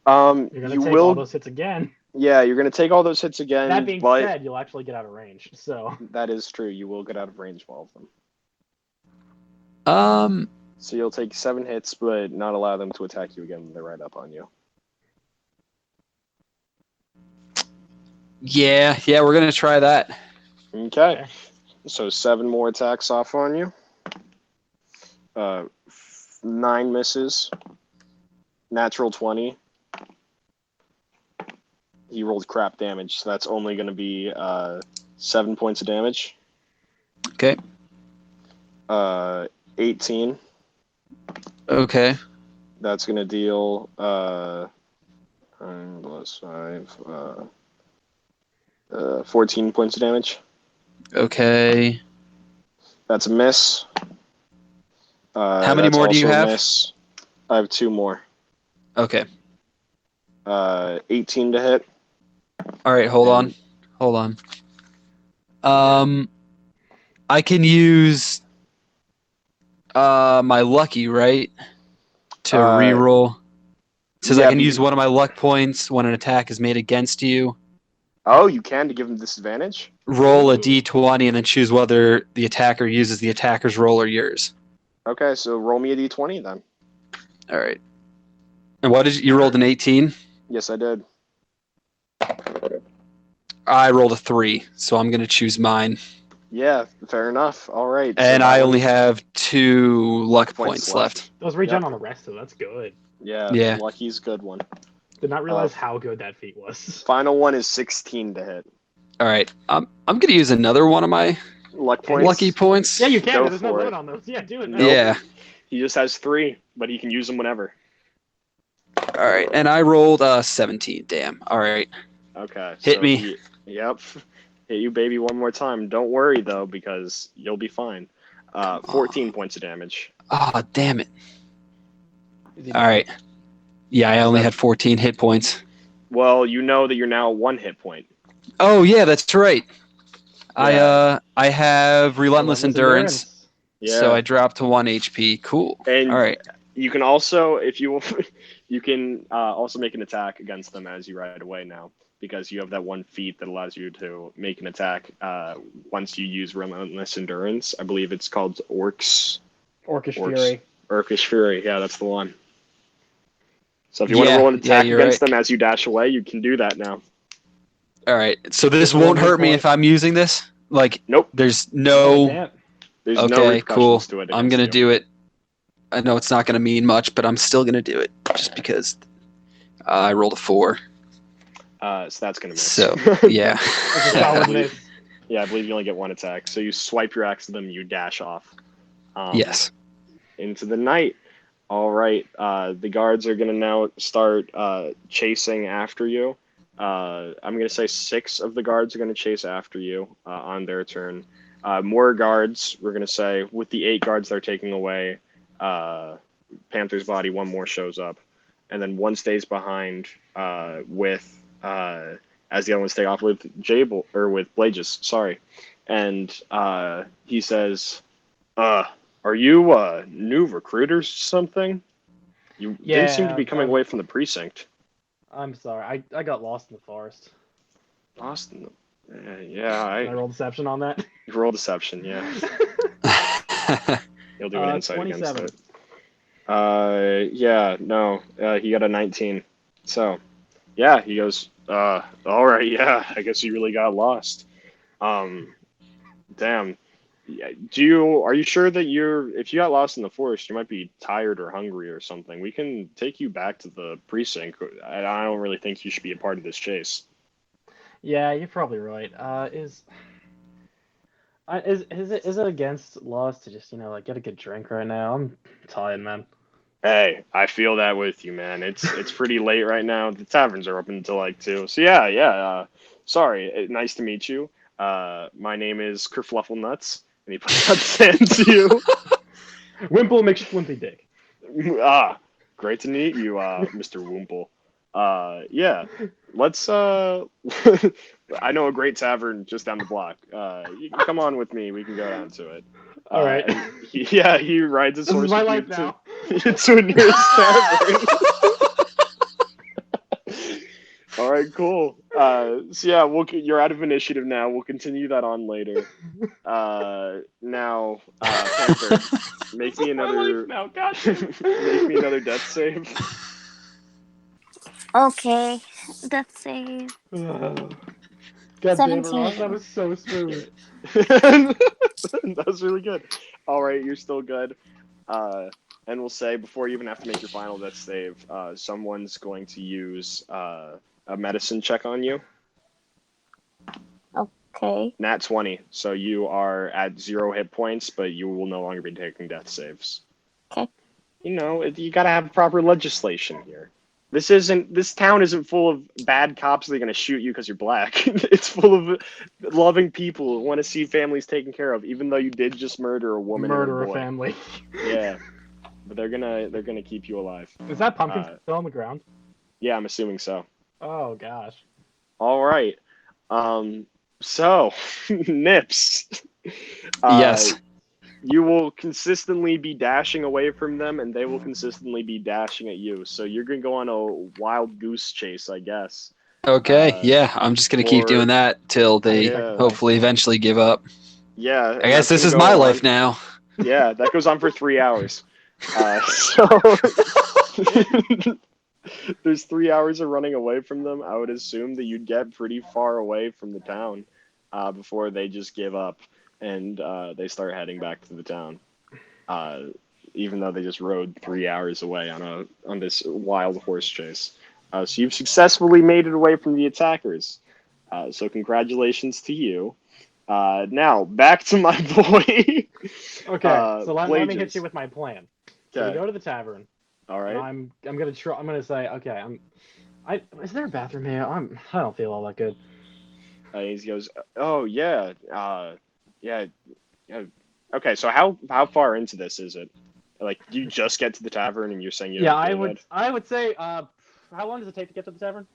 You're gonna You take will. all those hits again. Yeah, you're going to take all those hits again. That being but said, you'll actually get out of range. So that is true. You will get out of range of all of them. So you'll take 7 hits, but not allow them to attack you again when they're right up on you. Yeah, we're gonna try that. Okay. So 7 more attacks off on you. 9 misses. Natural 20. He rolled crap damage, so that's only going to be 7 points of damage. Okay. 18. Okay. That's going to deal 9 plus 5, 14 points of damage. Okay. That's a miss. How many more do you have? Miss. I have 2 more. Okay. 18 to hit. All right, hold on. I can use my lucky, right? To reroll. It says I can use one of my luck points when an attack is made against you. Oh, you can, to give him disadvantage? Roll a d20 and then choose whether the attacker uses the attacker's roll or yours. Okay, so roll me a d20 then. All right. And what did you rolled an 18? Yes, I did. I rolled a 3, so I'm going to choose mine. Yeah, fair enough. All right. And I only have 2 luck points left. those regen on the rest of that's good. Yeah. Lucky's good one. Did not realize how good that feat was. Final one is 16 to hit. All right. I'm going to use another one of my lucky points. Yeah, you can. Go There's no for limit it. on those. Yeah, do it. Nope. Yeah. He just has 3, but he can use them whenever. All right. And I rolled 17. Damn. All right. Okay. Hit me. Yep. Hit you, baby, one more time. Don't worry, though, because you'll be fine. 14 points of damage. Oh, damn it. All right. Yeah, I only had 14 hit points. Well, you know that you're now 1 hit point. Oh, yeah, that's right. Yeah. I have Relentless Endurance, Yeah. so I dropped to 1 HP. Cool. And All right. you can also, if you you can also make an attack against them as you ride away now, because you have that one feat that allows you to make an attack once you use Relentless Endurance. I believe it's called Orcish Fury. Orcish Fury, yeah, that's the one. So if you want to roll an attack against them as you dash away, you can do that now. All right. So this won't hurt me if I'm using this? Like, nope. There's no... There's no repercussions to it. I'm going to do it. I know it's not going to mean much, but I'm still going to do it just because I rolled a 4. So that's going to miss. So, yeah. Yeah, I believe you only get 1 attack. So you swipe your axe to them, you dash off. Yes. Into the night. All right. The guards are going to now start chasing after you. I'm going to say 6 of the guards are going to chase after you on their turn. More guards, we're going to say, with the 8 guards they're taking away Panther's body, 1 more shows up. And then 1 stays behind with, as the other ones take off with with Blages, sorry. And he says, are you new recruiters or something? You didn't seem to be coming away from the precinct. I'm sorry. I got lost in the forest. Lost in the... yeah, I roll deception on that. You roll deception, yeah. You'll do an insight 27. against it. Yeah, no. He got a 19. So, yeah, he goes, all right, yeah, I guess you really got lost. Damn. Are you sure that if you got lost in the forest, you might be tired or hungry or something? We can take you back to the precinct. I don't really think you should be a part of this chase. Yeah, you're probably right. Is it against laws to just like get a good drink right now? I'm tired, man. Hey, I feel that with you, man. It's pretty late right now. The taverns are open until like 2. So yeah. Sorry, nice to meet you. My name is Kerflufflenuts, and he puts out his hand to you. Wimple McSwimpy Dick. Great to meet you, Mr. Wimple. Yeah, let's I know a great tavern just down the block. You can come on with me. We can go down to it. All right. He rides his horse. This is my life now. To a nearest tavern. All right, cool. So yeah, you're out of initiative now. We'll continue that on later. Now, Panther, make me another. Now, God. Make me another death save. Okay, death save. God damn it, Ross, that was so smooth. That was really good. All right, you're still good. And we'll say before you even have to make your final death save, someone's going to use a medicine check on you. Okay. Nat 20. So you are at 0 hit points, but you will no longer be taking death saves. Okay. You gotta have proper legislation here. This town isn't full of bad cops that are gonna shoot you because you're black. It's full of loving people who want to see families taken care of, even though you did just murder a woman and a boy. Family. Yeah, but they're gonna keep you alive. Is that pumpkin still on the ground? Yeah, I'm assuming so. Oh gosh. All right. So Nips. Yes. You will consistently be dashing away from them, and they will consistently be dashing at you. So you're going to go on a wild goose chase, I guess. Okay, yeah, I'm just going to keep doing that till they hopefully eventually give up. Yeah. I guess this is my life now. Yeah, that goes on for 3 hours. So there's 3 hours of running away from them. I would assume that you'd get pretty far away from the town before they just give up. And they start heading back to the town, even though they just rode 3 hours away on this wild horse chase. So you've successfully made it away from the attackers. So congratulations to you. Now back to my boy. Okay, so let me hit you with my plan. So we go to the tavern. All right. I'm gonna say okay. Is there a bathroom here? I don't feel all that good. He goes, oh yeah. Yeah, Okay, so how far into this is it? Like, you just get to the tavern and you're saying you Yeah, don't I would say. How long does it take to get to the tavern?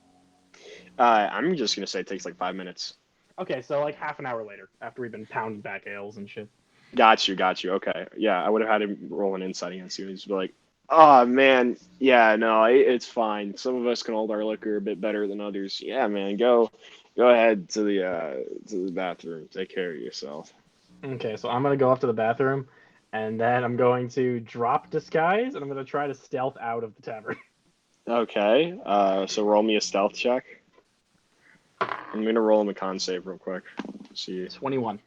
I'm just gonna say it takes like 5 minutes. Okay, so like half an hour later, after we've been pounding back ales and shit. Got you. Okay, yeah, I would have had him roll an insight against you. He's be like, "Oh man, yeah, no, it's fine. Some of us can hold our liquor a bit better than others. Yeah, man, go ahead to the bathroom. Take care of yourself." Okay, so I'm gonna go up to the bathroom, and then I'm going to drop disguise, and I'm gonna try to stealth out of the tavern. Okay, so roll me a stealth check. I'm gonna roll him a con save real quick. See, 21.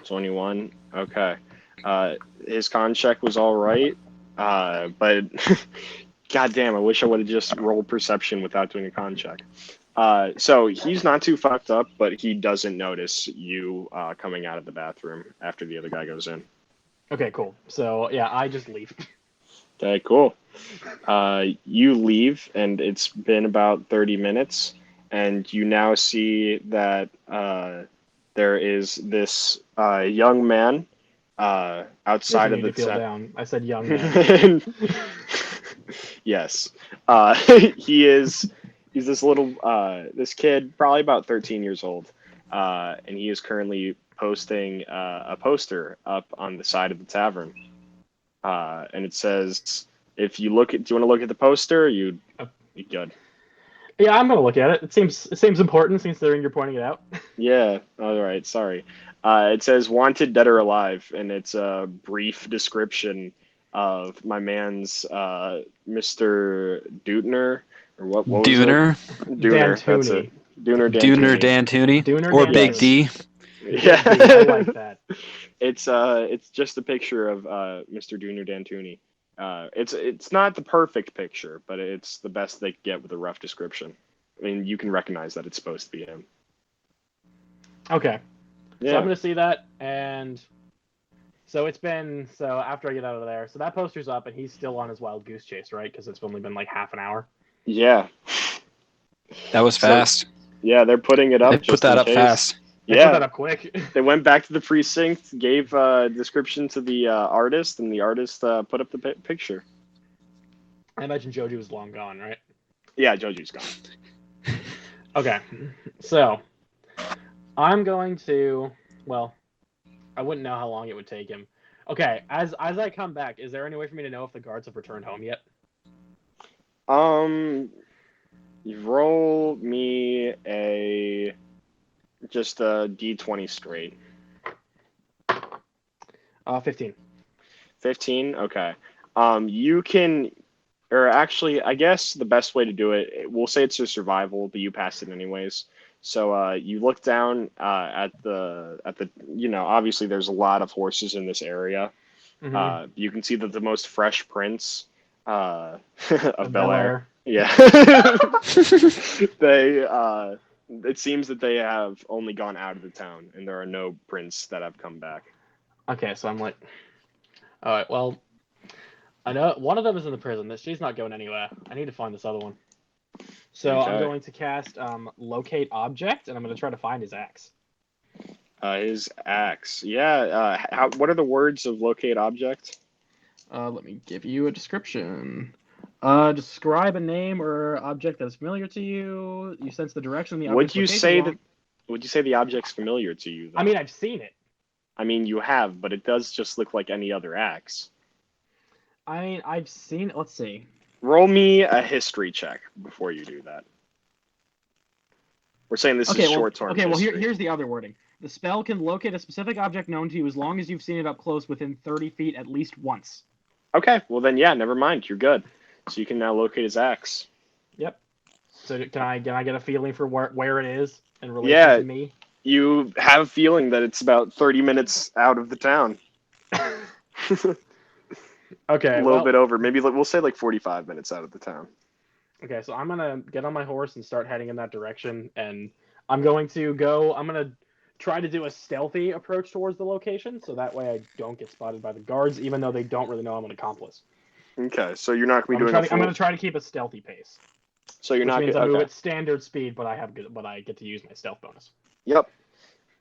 21. Okay. His con check was all right, but goddamn, I wish I would have just rolled perception without doing a con check. So he's not too fucked up, but he doesn't notice you coming out of the bathroom after the other guy goes in. Okay, cool. So yeah, I just leave. Okay, cool. You leave, and it's been about 30 minutes, and you now see that there is this young man outside of Continue the to feel tent. down. I said young man. Yes, he's this little this kid, probably about 13 years old, and he is currently posting a poster up on the side of the tavern, and it says, "If you look at, do you want to look at the poster? You good?" Yeah, I'm gonna look at it. It seems important considering you're pointing it out. Yeah. All right. Sorry. It says "Wanted, Dead or Alive," and it's a brief description of my man's Mr. Dutner, or what was Dooner, it? Dooner. That's it. Dooner Dooner Dantoonie. Dooner or Dantoonie. Big D. Yeah. I like that. It's just a picture of Mr. Dooner Dantoonie. It's not the perfect picture, but it's the best they could get with a rough description. I mean, you can recognize that it's supposed to be him. Okay. Yeah. So I'm gonna see that, and so after I get out of there, so that poster's up, and he's still on his wild goose chase, right? Because it's only been like half an hour. Yeah. That was fast. Yeah, they're putting it up. They just put that in up case. fast. They Yeah, put that up quick. they went back to the precinct, gave a description to the artist, and the artist put up the picture. I imagine Joji was long gone, right? Yeah, Joji's gone. Okay, so I'm going to. Well, I wouldn't know how long it would take him. Okay, as I come back, is there any way for me to know if the guards have returned home yet? You roll me just a D20 straight. 15. 15. Okay. You can, or actually, I guess the best way to do it, we'll say it's a survival, but you pass it anyways. So you look down at the obviously there's a lot of horses in this area. Mm-hmm. You can see that the most fresh prince of Bel Bel Air. Air. Yeah. They it seems that they have only gone out of the town, and there are no prints that have come back. Okay, so I'm like, all right, well, I know one of them is in the prison. She's not going anywhere. I need to find this other one. So Okay. I'm going to cast Locate Object, and I'm going to try to find his axe. His axe. Yeah. What are the words of locate object? Let me give you a description. Describe a name or object that is familiar to you. You sense the direction of the object. Would you say the object's familiar to you, though? I mean, I've seen it. I mean, you have, but it does just look like any other axe. I mean, I've seen it. Let's see. Roll me a history check before you do that. We're saying this is short-term history. Okay, well, here's the other wording. The spell can locate a specific object known to you as long as you've seen it up close within 30 feet at least once. Okay, well then, yeah, never mind. You're good. So you can now locate his axe. Yep. So can I get a feeling for where it is in relation to me? You have a feeling that it's about 30 minutes out of the town. Okay. A little bit over. Maybe we'll say like 45 minutes out of the town. Okay, so I'm gonna get on my horse and start heading in that direction, and I'm gonna try to do a stealthy approach towards the location, so that way I don't get spotted by the guards, even though they don't really know I'm an accomplice. Okay, so you're not going to be I'm gonna try to keep a stealthy pace. So you're which not means gonna, I move at standard speed, but I get to use my stealth bonus. Yep.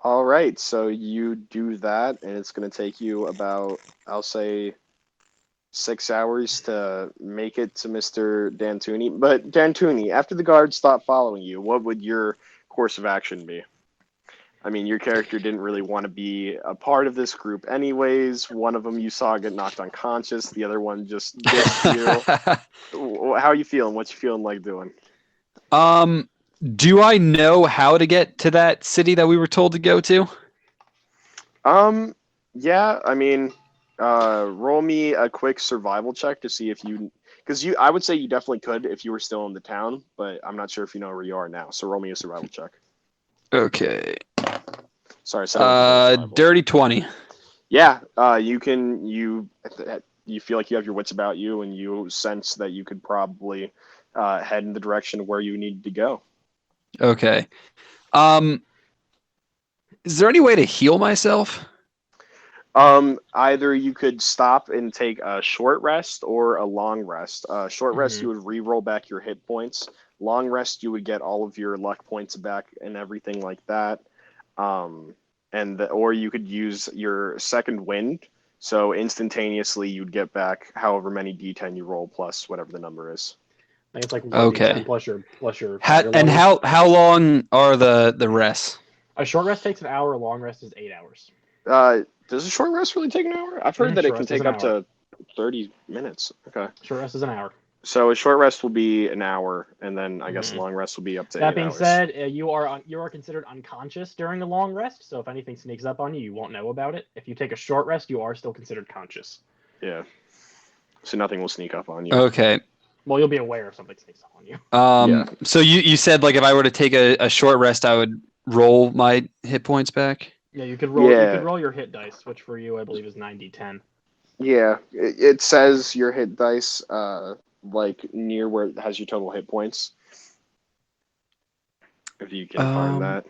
All right, so you do that, and it's going to take you about, I'll say, 6 hours to make it to Mr. D'Antoni. But D'Antoni, after the guards stop following you, what would your course of action be? I mean, your character didn't really want to be a part of this group anyways. One of them you saw get knocked unconscious. The other one just gets you. How are you feeling? What you feeling like doing? Do I know how to get to that city that we were told to go to? Yeah, I mean, roll me a quick survival check to see if you, because I would say you definitely could if you were still in the town, but I'm not sure if you know where you are now. So roll me a survival check. Okay. Sorry, I said it was survival. Dirty 20. Yeah, you feel like you have your wits about you, and you sense that you could probably head in the direction of where you need to go. Okay. Is there any way to heal myself? Either you could stop and take a short rest or a long rest. Short rest, you would re-roll back your hit points. Long rest, you would get all of your luck points back and everything like that. Or you could use your second wind. So instantaneously, you'd get back however many D10 you roll plus whatever the number is. I think it's like 1d10 Okay. plus your And how long are the rests? A short rest takes an hour. A long rest is 8 hours. Does a short rest really take an hour? I've heard that it can take up to 30 minutes. Okay. Short rest is an hour. So a short rest will be an hour, and then I guess a long rest will be up to 8 hours. That being said, you are considered unconscious during a long rest. So if anything sneaks up on you, you won't know about it. If you take a short rest, you are still considered conscious. Yeah. So nothing will sneak up on you. Okay. Well, you'll be aware if something sneaks up on you. Yeah. So you said like if I were to take a short rest, I would roll my hit points back? Yeah, you could roll. You could roll your hit dice, which for you I believe is 9d10. Yeah, it says your hit dice, like near where it has your total hit points. If you can find that.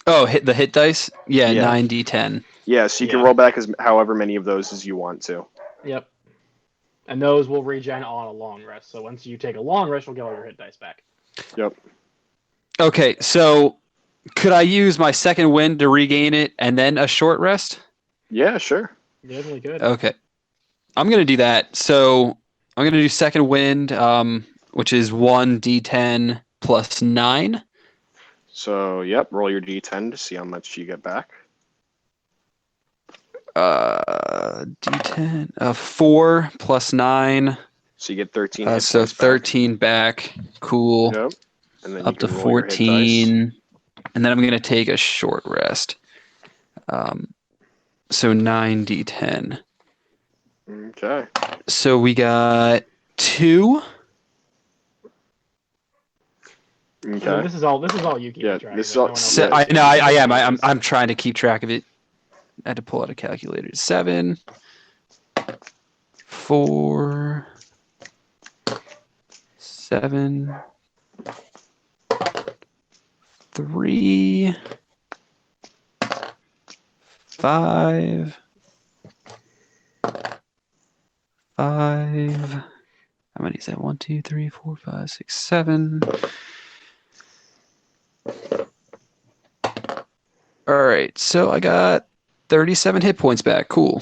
Oh, the hit dice? Yeah, 9d10. Yeah, so you can roll back however many of those as you want to. Yep. And those will regen on a long rest. So once you take a long rest, you'll get all your hit dice back. Yep. Okay, so could I use my second wind to regain it and then a short rest? Yeah, sure. You definitely could. Okay. I'm going to do that. So I'm going to do second wind, which is 1d10 plus 9. So, yep, roll your d10 to see how much you get back. D10, 4 plus 9. So you get 13 so 13 back. Cool. Yep. And then up to 14. And then I'm going to take a short rest. So 9d10. Okay. So we got 2. Okay. So this is all you keep track of. I know I am. I'm trying to keep track of it. I had to pull out a calculator. 7, 4, 7, 3, 5, 5. How many is that? 1, 2, 3, 4, 5, 6, 7. All right, so I got 37 hit points back. Cool.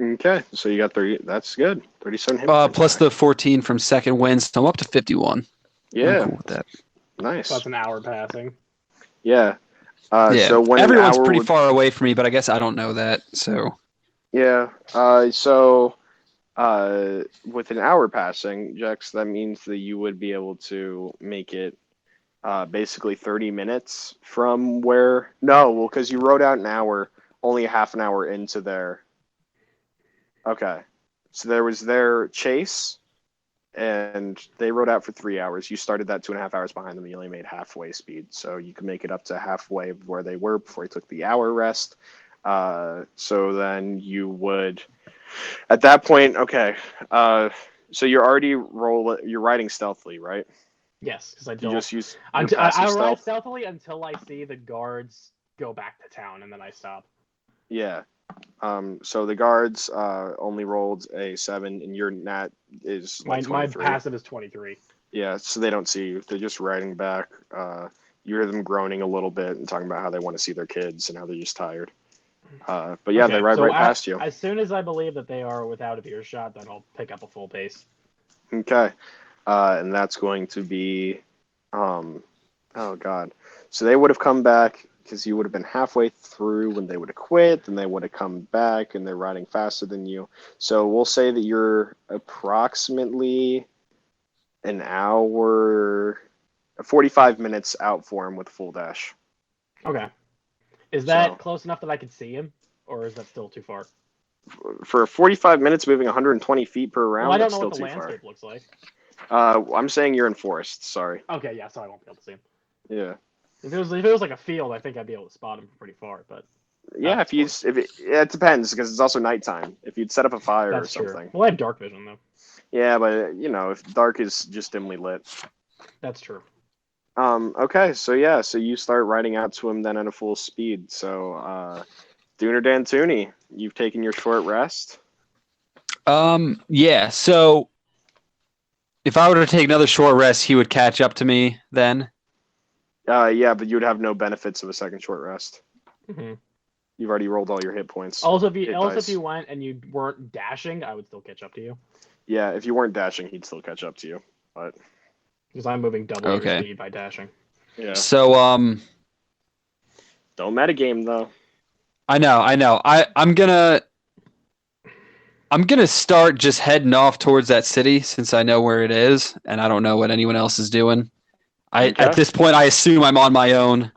Okay, so you got 30. That's good. 37 hit points plus back. the 14 from second wind, so I'm up to 51. Yeah. I'm cool with that. Nice. So that's an hour passing. Yeah. Yeah. So when everyone's pretty far away from me, but I guess I don't know that. So. Yeah. With an hour passing, Jex, that means that you would be able to make it basically 30 minutes from where. No, well, because you wrote out an hour, only a half an hour into there. Okay. So there was their chase, and they rode out for 3 hours. You started that 2.5 hours behind them. You only made halfway speed, so you could make it up to halfway of where they were before you took the hour rest. So then you would, at that point, okay. So you're already you're riding stealthily, right? Yes, because I don't. You just use. I ride stealthily until I see the guards go back to town, and then I stop. Yeah. So the guards only rolled a 7, and your nat is like my passive is 23. Yeah, so they don't see you. They're just riding back. You hear them groaning a little bit and talking about how they want to see their kids and how they're just tired. But yeah, they ride right past you. As soon as I believe that they are without a earshot, then I'll pick up a full pace. Okay. And that's going to be, oh God. So they would have come back because you would have been halfway through when they would have quit, then they would have come back and they're riding faster than you. So we'll say that you're approximately an hour, 45 minutes out for him with full dash. Okay. Is that close enough that I can see him, or is that still too far? For 45 minutes moving 120 feet per round, Well, I don't that's know still what the too landscape looks like. far. I'm saying you're in forest. Sorry. Okay, yeah, so I won't be able to see him. Yeah. If it was like a field, I think I'd be able to spot him pretty far. But Yeah, it depends because it's also nighttime. If you'd set up a fire that's or something. true. Well, I have dark vision though. Yeah, but if dark is just dimly lit. That's true. Okay, so you start riding out to him then at a full speed. So, Dooner Dantoony, you've taken your short rest. Yeah. So if I were to take another short rest, he would catch up to me then. Yeah, but you would have no benefits of a second short rest. Mm-hmm. You've already rolled all your hit points. Also, if you went and you weren't dashing, I would still catch up to you. Yeah, if you weren't dashing, he'd still catch up to you. But because I'm moving double your speed by dashing. Yeah. So don't metagame though. I know. I'm gonna start just heading off towards that city since I know where it is and I don't know what anyone else is doing. At this point I assume I'm on my own.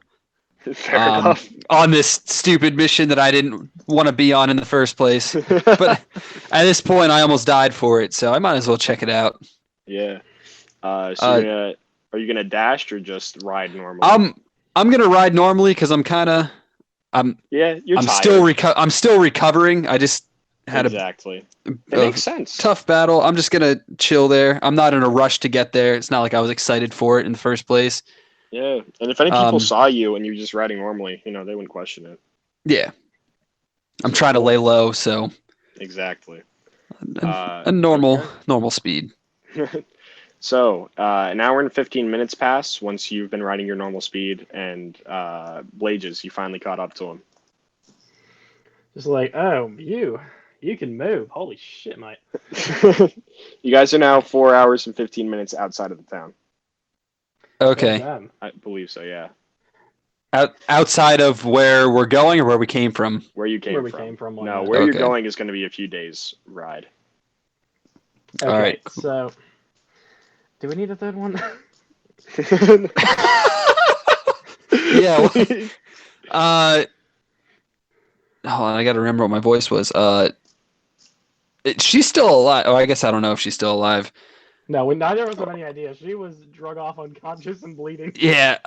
Fair enough. On this stupid mission that I didn't want to be on in the first place. But at this point I almost died for it, so I might as well check it out. Yeah. Are you gonna dash or just ride normally? I'm gonna ride normally because I'm tired. I'm still recovering. I just had it makes sense. Tough battle. I'm just gonna chill there. I'm not in a rush to get there. It's not like I was excited for it in the first place. Yeah, and if any people saw you and you're just riding normally, they wouldn't question it. Yeah, I'm trying to lay low, so exactly. A normal speed. So, an hour and 15 minutes pass once you've been riding your normal speed, and Blages, you finally caught up to him. Just like, oh, you can move. Holy shit, mate. You guys are now 4 hours and 15 minutes outside of the town. Okay. I believe so, yeah. Outside of where we're going or where we came from? Where you came from. Where we came from. No, where you're going is going to be a few days ride. Okay, all right. So, do we need a third one? Yeah. Hold on, I got to remember what my voice was. She's still alive. Oh, I guess I don't know if she's still alive. No, neither of us have any idea. She was drug off unconscious and bleeding. Yeah.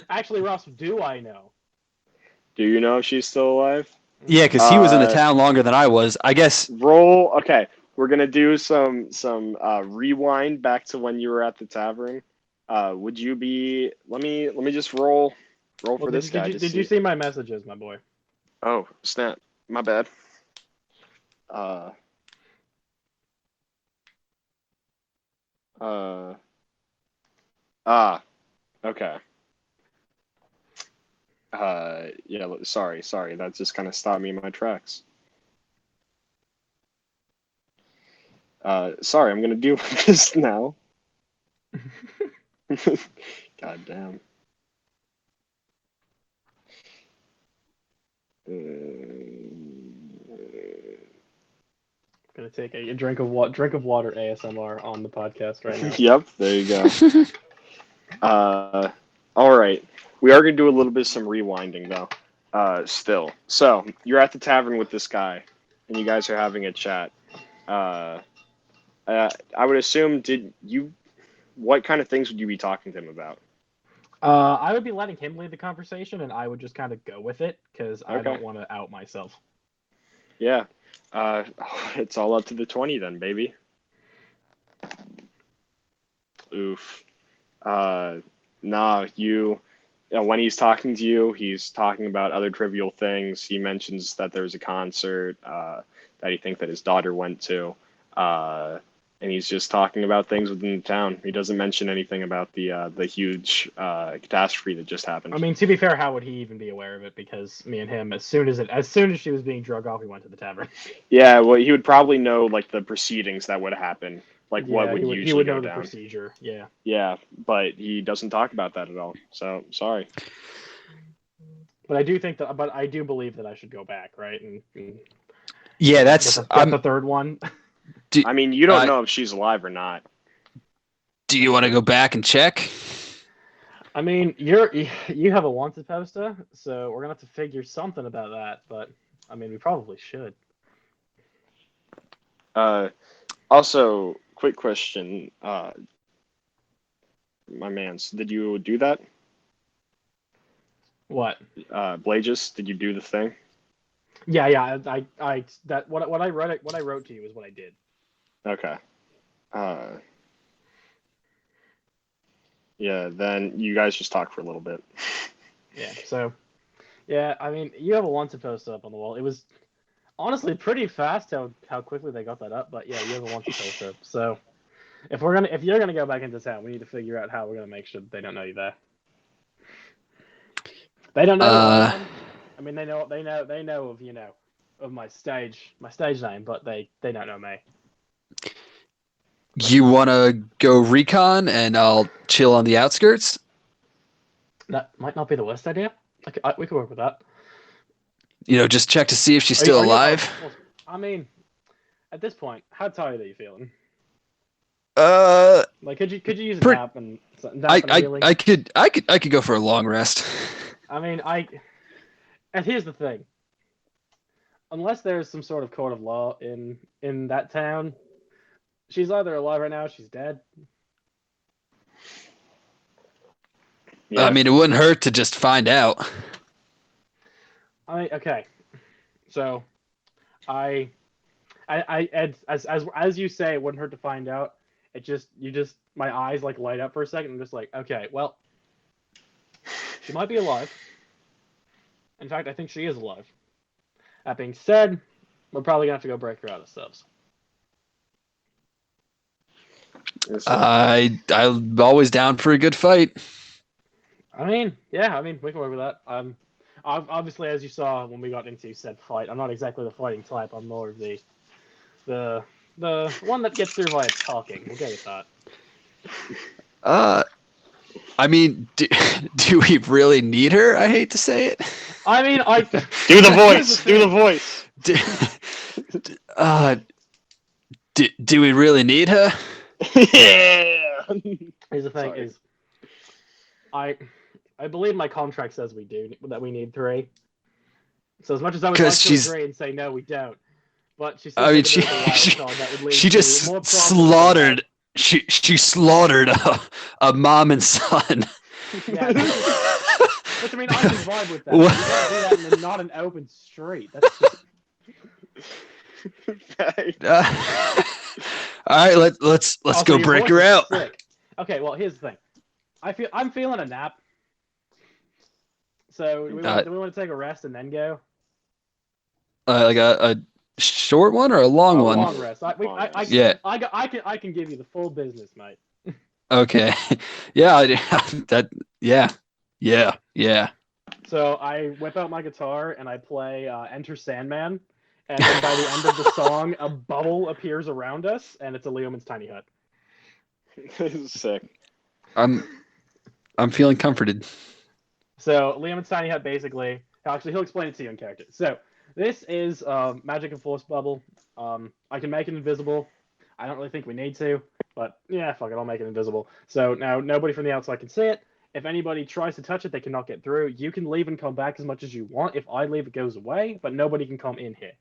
Actually, Ross, do I know? Do you know if she's still alive? Yeah, because he was in the town longer than I was. I guess. Roll. Okay, we're gonna do some rewind back to when you were at the tavern. Would you be? Let me just roll for this guy. Did you see my messages, my boy? Oh snap! My bad. Okay. Yeah, sorry. That just kind of stopped me in my tracks. Sorry, I'm gonna deal with this now. God damn. Gonna take a drink of water ASMR on the podcast right now. Yep, there you go. All right, we are gonna do a little bit of some rewinding though. Still, so you're at the tavern with this guy, and you guys are having a chat. I would assume, what kind of things would you be talking to him about? I would be letting him lead the conversation, and I would just kind of go with it because I don't want to out myself. Yeah. It's all up to the 20 then, baby. Oof. When he's talking to you, he's talking about other trivial things. He mentions that there's a concert that he thinks that his daughter went to. and he's just talking about things within the town. He doesn't mention anything about the huge catastrophe that just happened. I mean, to be fair, how would he even be aware of it? Because me and him, as soon as she was being drug off, we went to the tavern. Yeah, well, he would probably know like the proceedings that would happen, like what would usually he would go know down. the procedure. Yeah. Yeah, but he doesn't talk about that at all. So sorry. But I do think that, but I do believe that I should go back, right? And Yeah, that's get the third one. I mean, you don't know if she's alive or not. Do you want to go back and check? I mean, you have a wanted poster, so we're gonna have to figure something about that. But I mean, we probably should. Also, quick question, my man's, did you do that? What? Blages, did you do the thing? Yeah. I that what I wrote to you is what I did. Okay. Yeah, then you guys just talk for a little bit. Yeah. So, yeah, I mean, you have a wanted poster up on the wall. It was honestly pretty fast how quickly they got that up. But yeah, you have a wanted poster up. So, if you're gonna go back into town, we need to figure out how we're gonna make sure that they don't know you're there. They don't know. I mean, they know of my stage name, but they don't know me. You want to go recon, and I'll chill on the outskirts? That might not be the worst idea. We could work with that. Just check to see if she's still alive. I mean, at this point, how tired are you feeling? Like, could you use a nap and I could go for a long rest. I mean, and here's the thing. Unless there's some sort of court of law in that town, she's either alive right now or she's dead. Yeah. I mean, it wouldn't hurt to just find out. I mean, okay. So, as you say, it wouldn't hurt to find out. My eyes like light up for a second. I'm just like, okay, well, she might be alive. In fact, I think she is alive. That being said, we're probably gonna have to go break her out ourselves. I'm always down for a good fight. I mean, yeah, we can work with that. Obviously, as you saw when we got into said fight, I'm not exactly the fighting type. I'm more of the one that gets through via talking. We'll get with that. I mean, do we really need her? I hate to say it. I mean, do the voice. Do the voice. Do we really need her? Yeah. Here's the thing: is I believe my contract says that we need 3. So as much as I would like to agree and say no, we don't. But she just slaughtered. She slaughtered a mom and son. Yeah, but I mean, I can vibe with that. You can't do that in not an open street. That's just... All right, let's go break her out. Sick. Okay, well, here's the thing. I'm feeling a nap. So do we want to take a rest and then go? Like a short one or a long one? Long rest. I can give you the full business, mate. Okay. Yeah. Yeah. So I whip out my guitar and I play Enter Sandman, and then by the end of the song, a bubble appears around us, and it's a Leoman's tiny hut. This is sick. I'm feeling comforted. So Leoman's tiny hut basically, actually he'll explain it to you in character. So this is magic and force bubble. I can make it invisible. I don't really think we need to, but yeah, fuck it, I'll make it invisible. So now nobody from the outside can see it. If anybody tries to touch it, they cannot get through. You can leave and come back as much as you want. If I leave, it goes away, but nobody can come in here.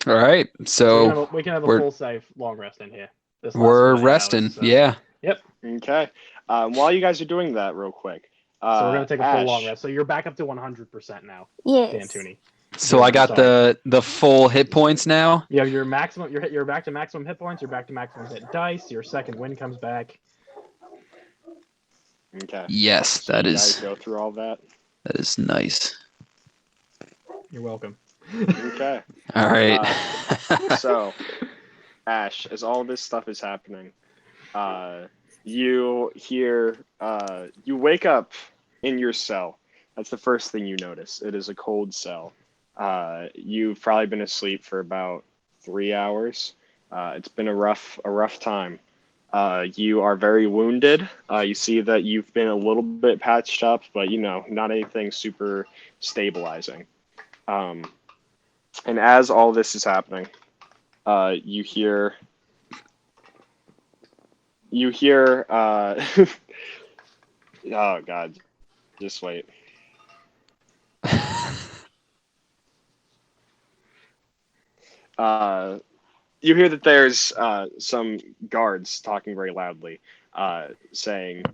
All right, so we can have a full safe long rest in here. We're resting, hours, so. Yeah. Yep. Okay. While you guys are doing that, real quick. So we're gonna take a full long rest. So you're back up to 100% now. Yes. D'Antoni. So I got the full hit points now. Yeah, your maximum. You're back to maximum hit points. You're back to maximum hit dice. Your second wind comes back. Okay. Yes, so that you is. Guys go through all that. That is nice. You're welcome. Okay. All right. So Ash, as all this stuff is happening, you hear, you wake up in your cell. That's the first thing you notice. It is a cold cell. You've probably been asleep for about 3 hours. It's been a rough time. You are very wounded. You see that you've been a little bit patched up, but not anything super stabilizing. And as all this is happening, you hear, oh God, just wait. You hear that there's some guards talking very loudly, saying,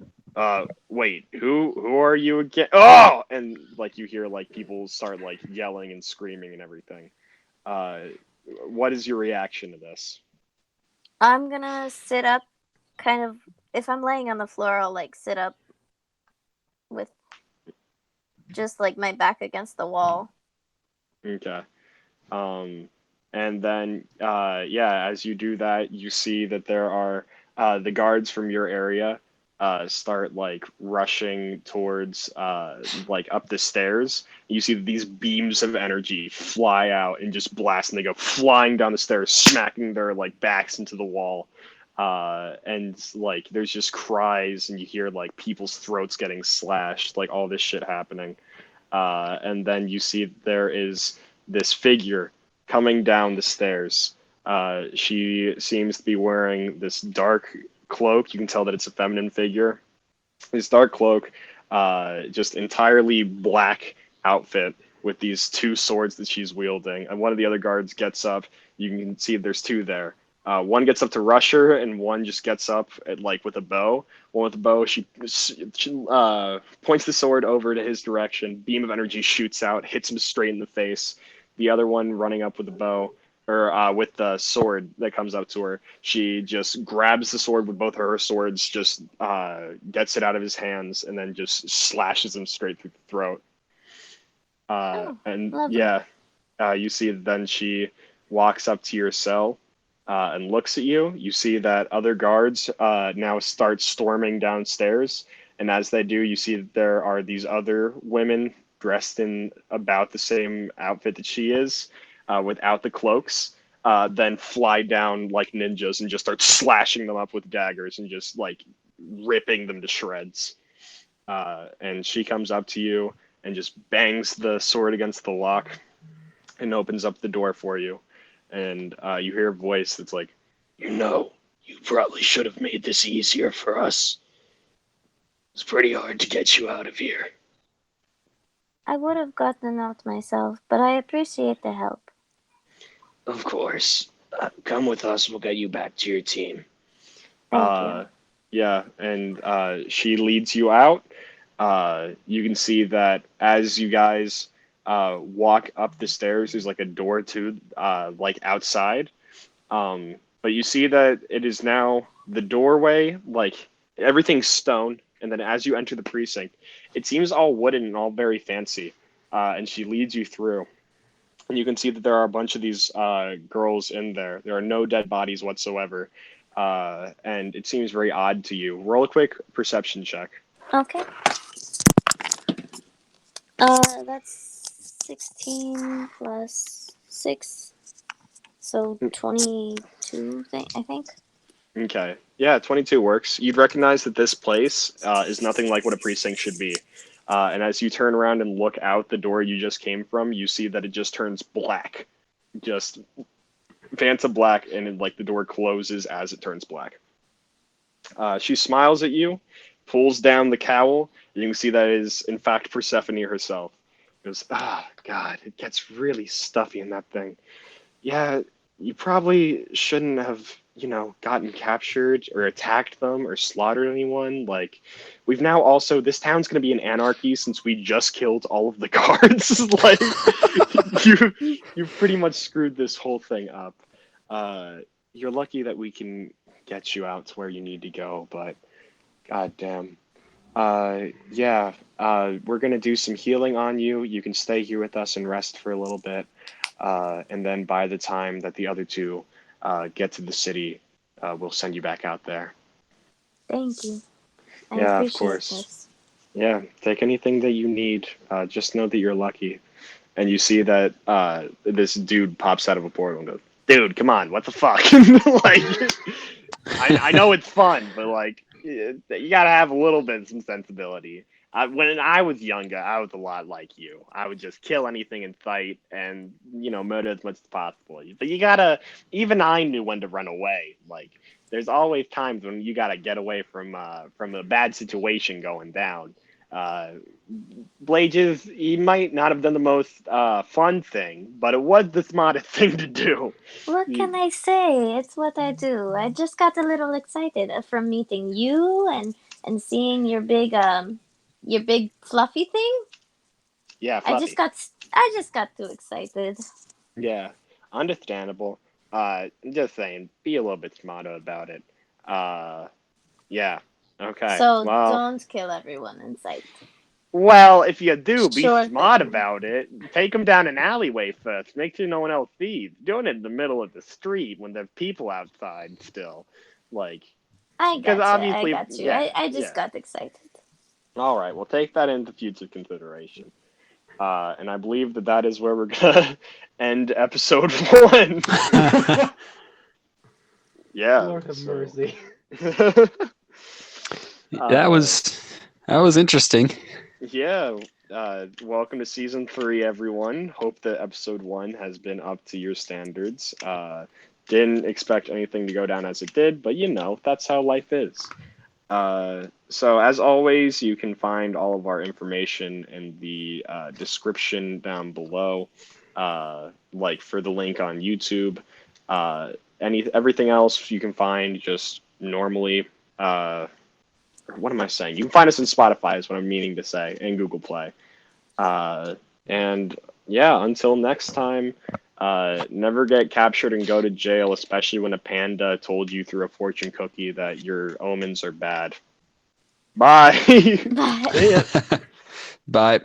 "Wait, who are you again?" Oh, and like you hear like people start like yelling and screaming and everything. What is your reaction to this? I'm gonna sit up, kind of. If I'm laying on the floor, I'll like sit up with just like my back against the wall. Okay. And then, as you do that, you see that there are the guards from your area start like rushing towards like up the stairs. You see these beams of energy fly out and just blast, and they go flying down the stairs, smacking their like backs into the wall. And like there's just cries, and you hear like people's throats getting slashed, like all this shit happening. And then you see there is this figure coming down the stairs. She seems to be wearing this dark cloak. You can tell that it's a feminine figure. This dark cloak, just entirely black outfit with these two swords that she's wielding. And one of the other guards gets up. You can see there's two there. One gets up to rush her, and one just gets up like with a bow. One with the bow, she points the sword over to his direction. Beam of energy shoots out, hits him straight in the face. The other one running up with the bow, or with the sword that comes up to her, she just grabs the sword with both of her swords, just gets it out of his hands, and then just slashes him straight through the throat. And lovely. yeah, you see then she walks up to your cell and looks at you. You see that other guards now start storming downstairs, and as they do, you see that there are these other women dressed in about the same outfit that she is, without the cloaks, then fly down like ninjas and just start slashing them up with daggers and just like ripping them to shreds. And she comes up to you and just bangs the sword against the lock and opens up the door for you. And you hear a voice that's like, you probably should have made this easier for us. It's pretty hard to get you out of here. I would have gotten out myself, but I appreciate the help. Of course. Come with us. We'll get you back to your team. Thank you. Yeah, and she leads you out. You can see that as you guys walk up the stairs, there's like a door to like outside. But you see that it is now the doorway, like everything's stone, and then as you enter the precinct, it seems all wooden and all very fancy. And she leads you through. And you can see that there are a bunch of these girls in there. There are no dead bodies whatsoever. And it seems very odd to you. Roll a quick perception check. Okay. That's 16 plus 6, so 22, I think. Okay. Yeah, 22 works. You'd recognize that this place is nothing like what a precinct should be. And as you turn around and look out the door you just came from, you see that it just turns black. Just Vanta black, and like the door closes as it turns black. She smiles at you, pulls down the cowl. You can see that is, in fact, Persephone herself. Goes, God, it gets really stuffy in that thing. Yeah, you probably shouldn't have, gotten captured or attacked them or slaughtered anyone. Like, we've now also, this town's going to be in anarchy since we just killed all of the guards. Like, you've pretty much screwed this whole thing up. You're lucky that we can get you out to where you need to go, but goddamn. We're gonna do some healing on you. You can stay here with us and rest for a little bit. And then by the time that the other two get to the city, we'll send you back out there. Thank you. I Yeah, of appreciate course. this. Yeah, take anything that you need. Just know that you're lucky. And you see that this dude pops out of a portal and goes, "Dude, come on, what the fuck?" Like, I know it's fun, but like, you gotta have a little bit of some sensibility. When I was younger, I was a lot like you. I would just kill anything in sight and murder as much as possible. But you gotta. Even I knew when to run away. Like, there's always times when you gotta get away from a bad situation going down. Uh, Blages, he might not have done the most fun thing, but it was the smartest thing to do. What can I say? It's what I do. I just got a little excited from meeting you and seeing your big fluffy thing. Yeah, I fluffy. just got too excited. Yeah, understandable. I'm just saying, be a little bit smarter about it. Yeah. Okay. So Well, don't kill everyone in sight. if you do, be Sure smart thing. about it. Take them down an alleyway first. Make sure no one else sees. Doing it in the middle of the street when there's people outside still, like, I because got you. I obviously, got you. yeah, I just yeah. got excited. All right, we'll take that into future consideration. And I believe that is where we're gonna end episode 1. Yeah. Lord have mercy. That was interesting. Yeah. Welcome to season 3, everyone. Hope that episode 1 has been up to your standards. Didn't expect anything to go down as it did, but that's how life is. So as always, you can find all of our information in the description down below, like for the link on YouTube. Everything else you can find just normally. What am I saying? You can find us in Spotify is what I'm meaning to say, and Google Play. And yeah, until next time, never get captured and go to jail, especially when a panda told you through a fortune cookie that your omens are bad. Bye. Bye. See ya. Bye.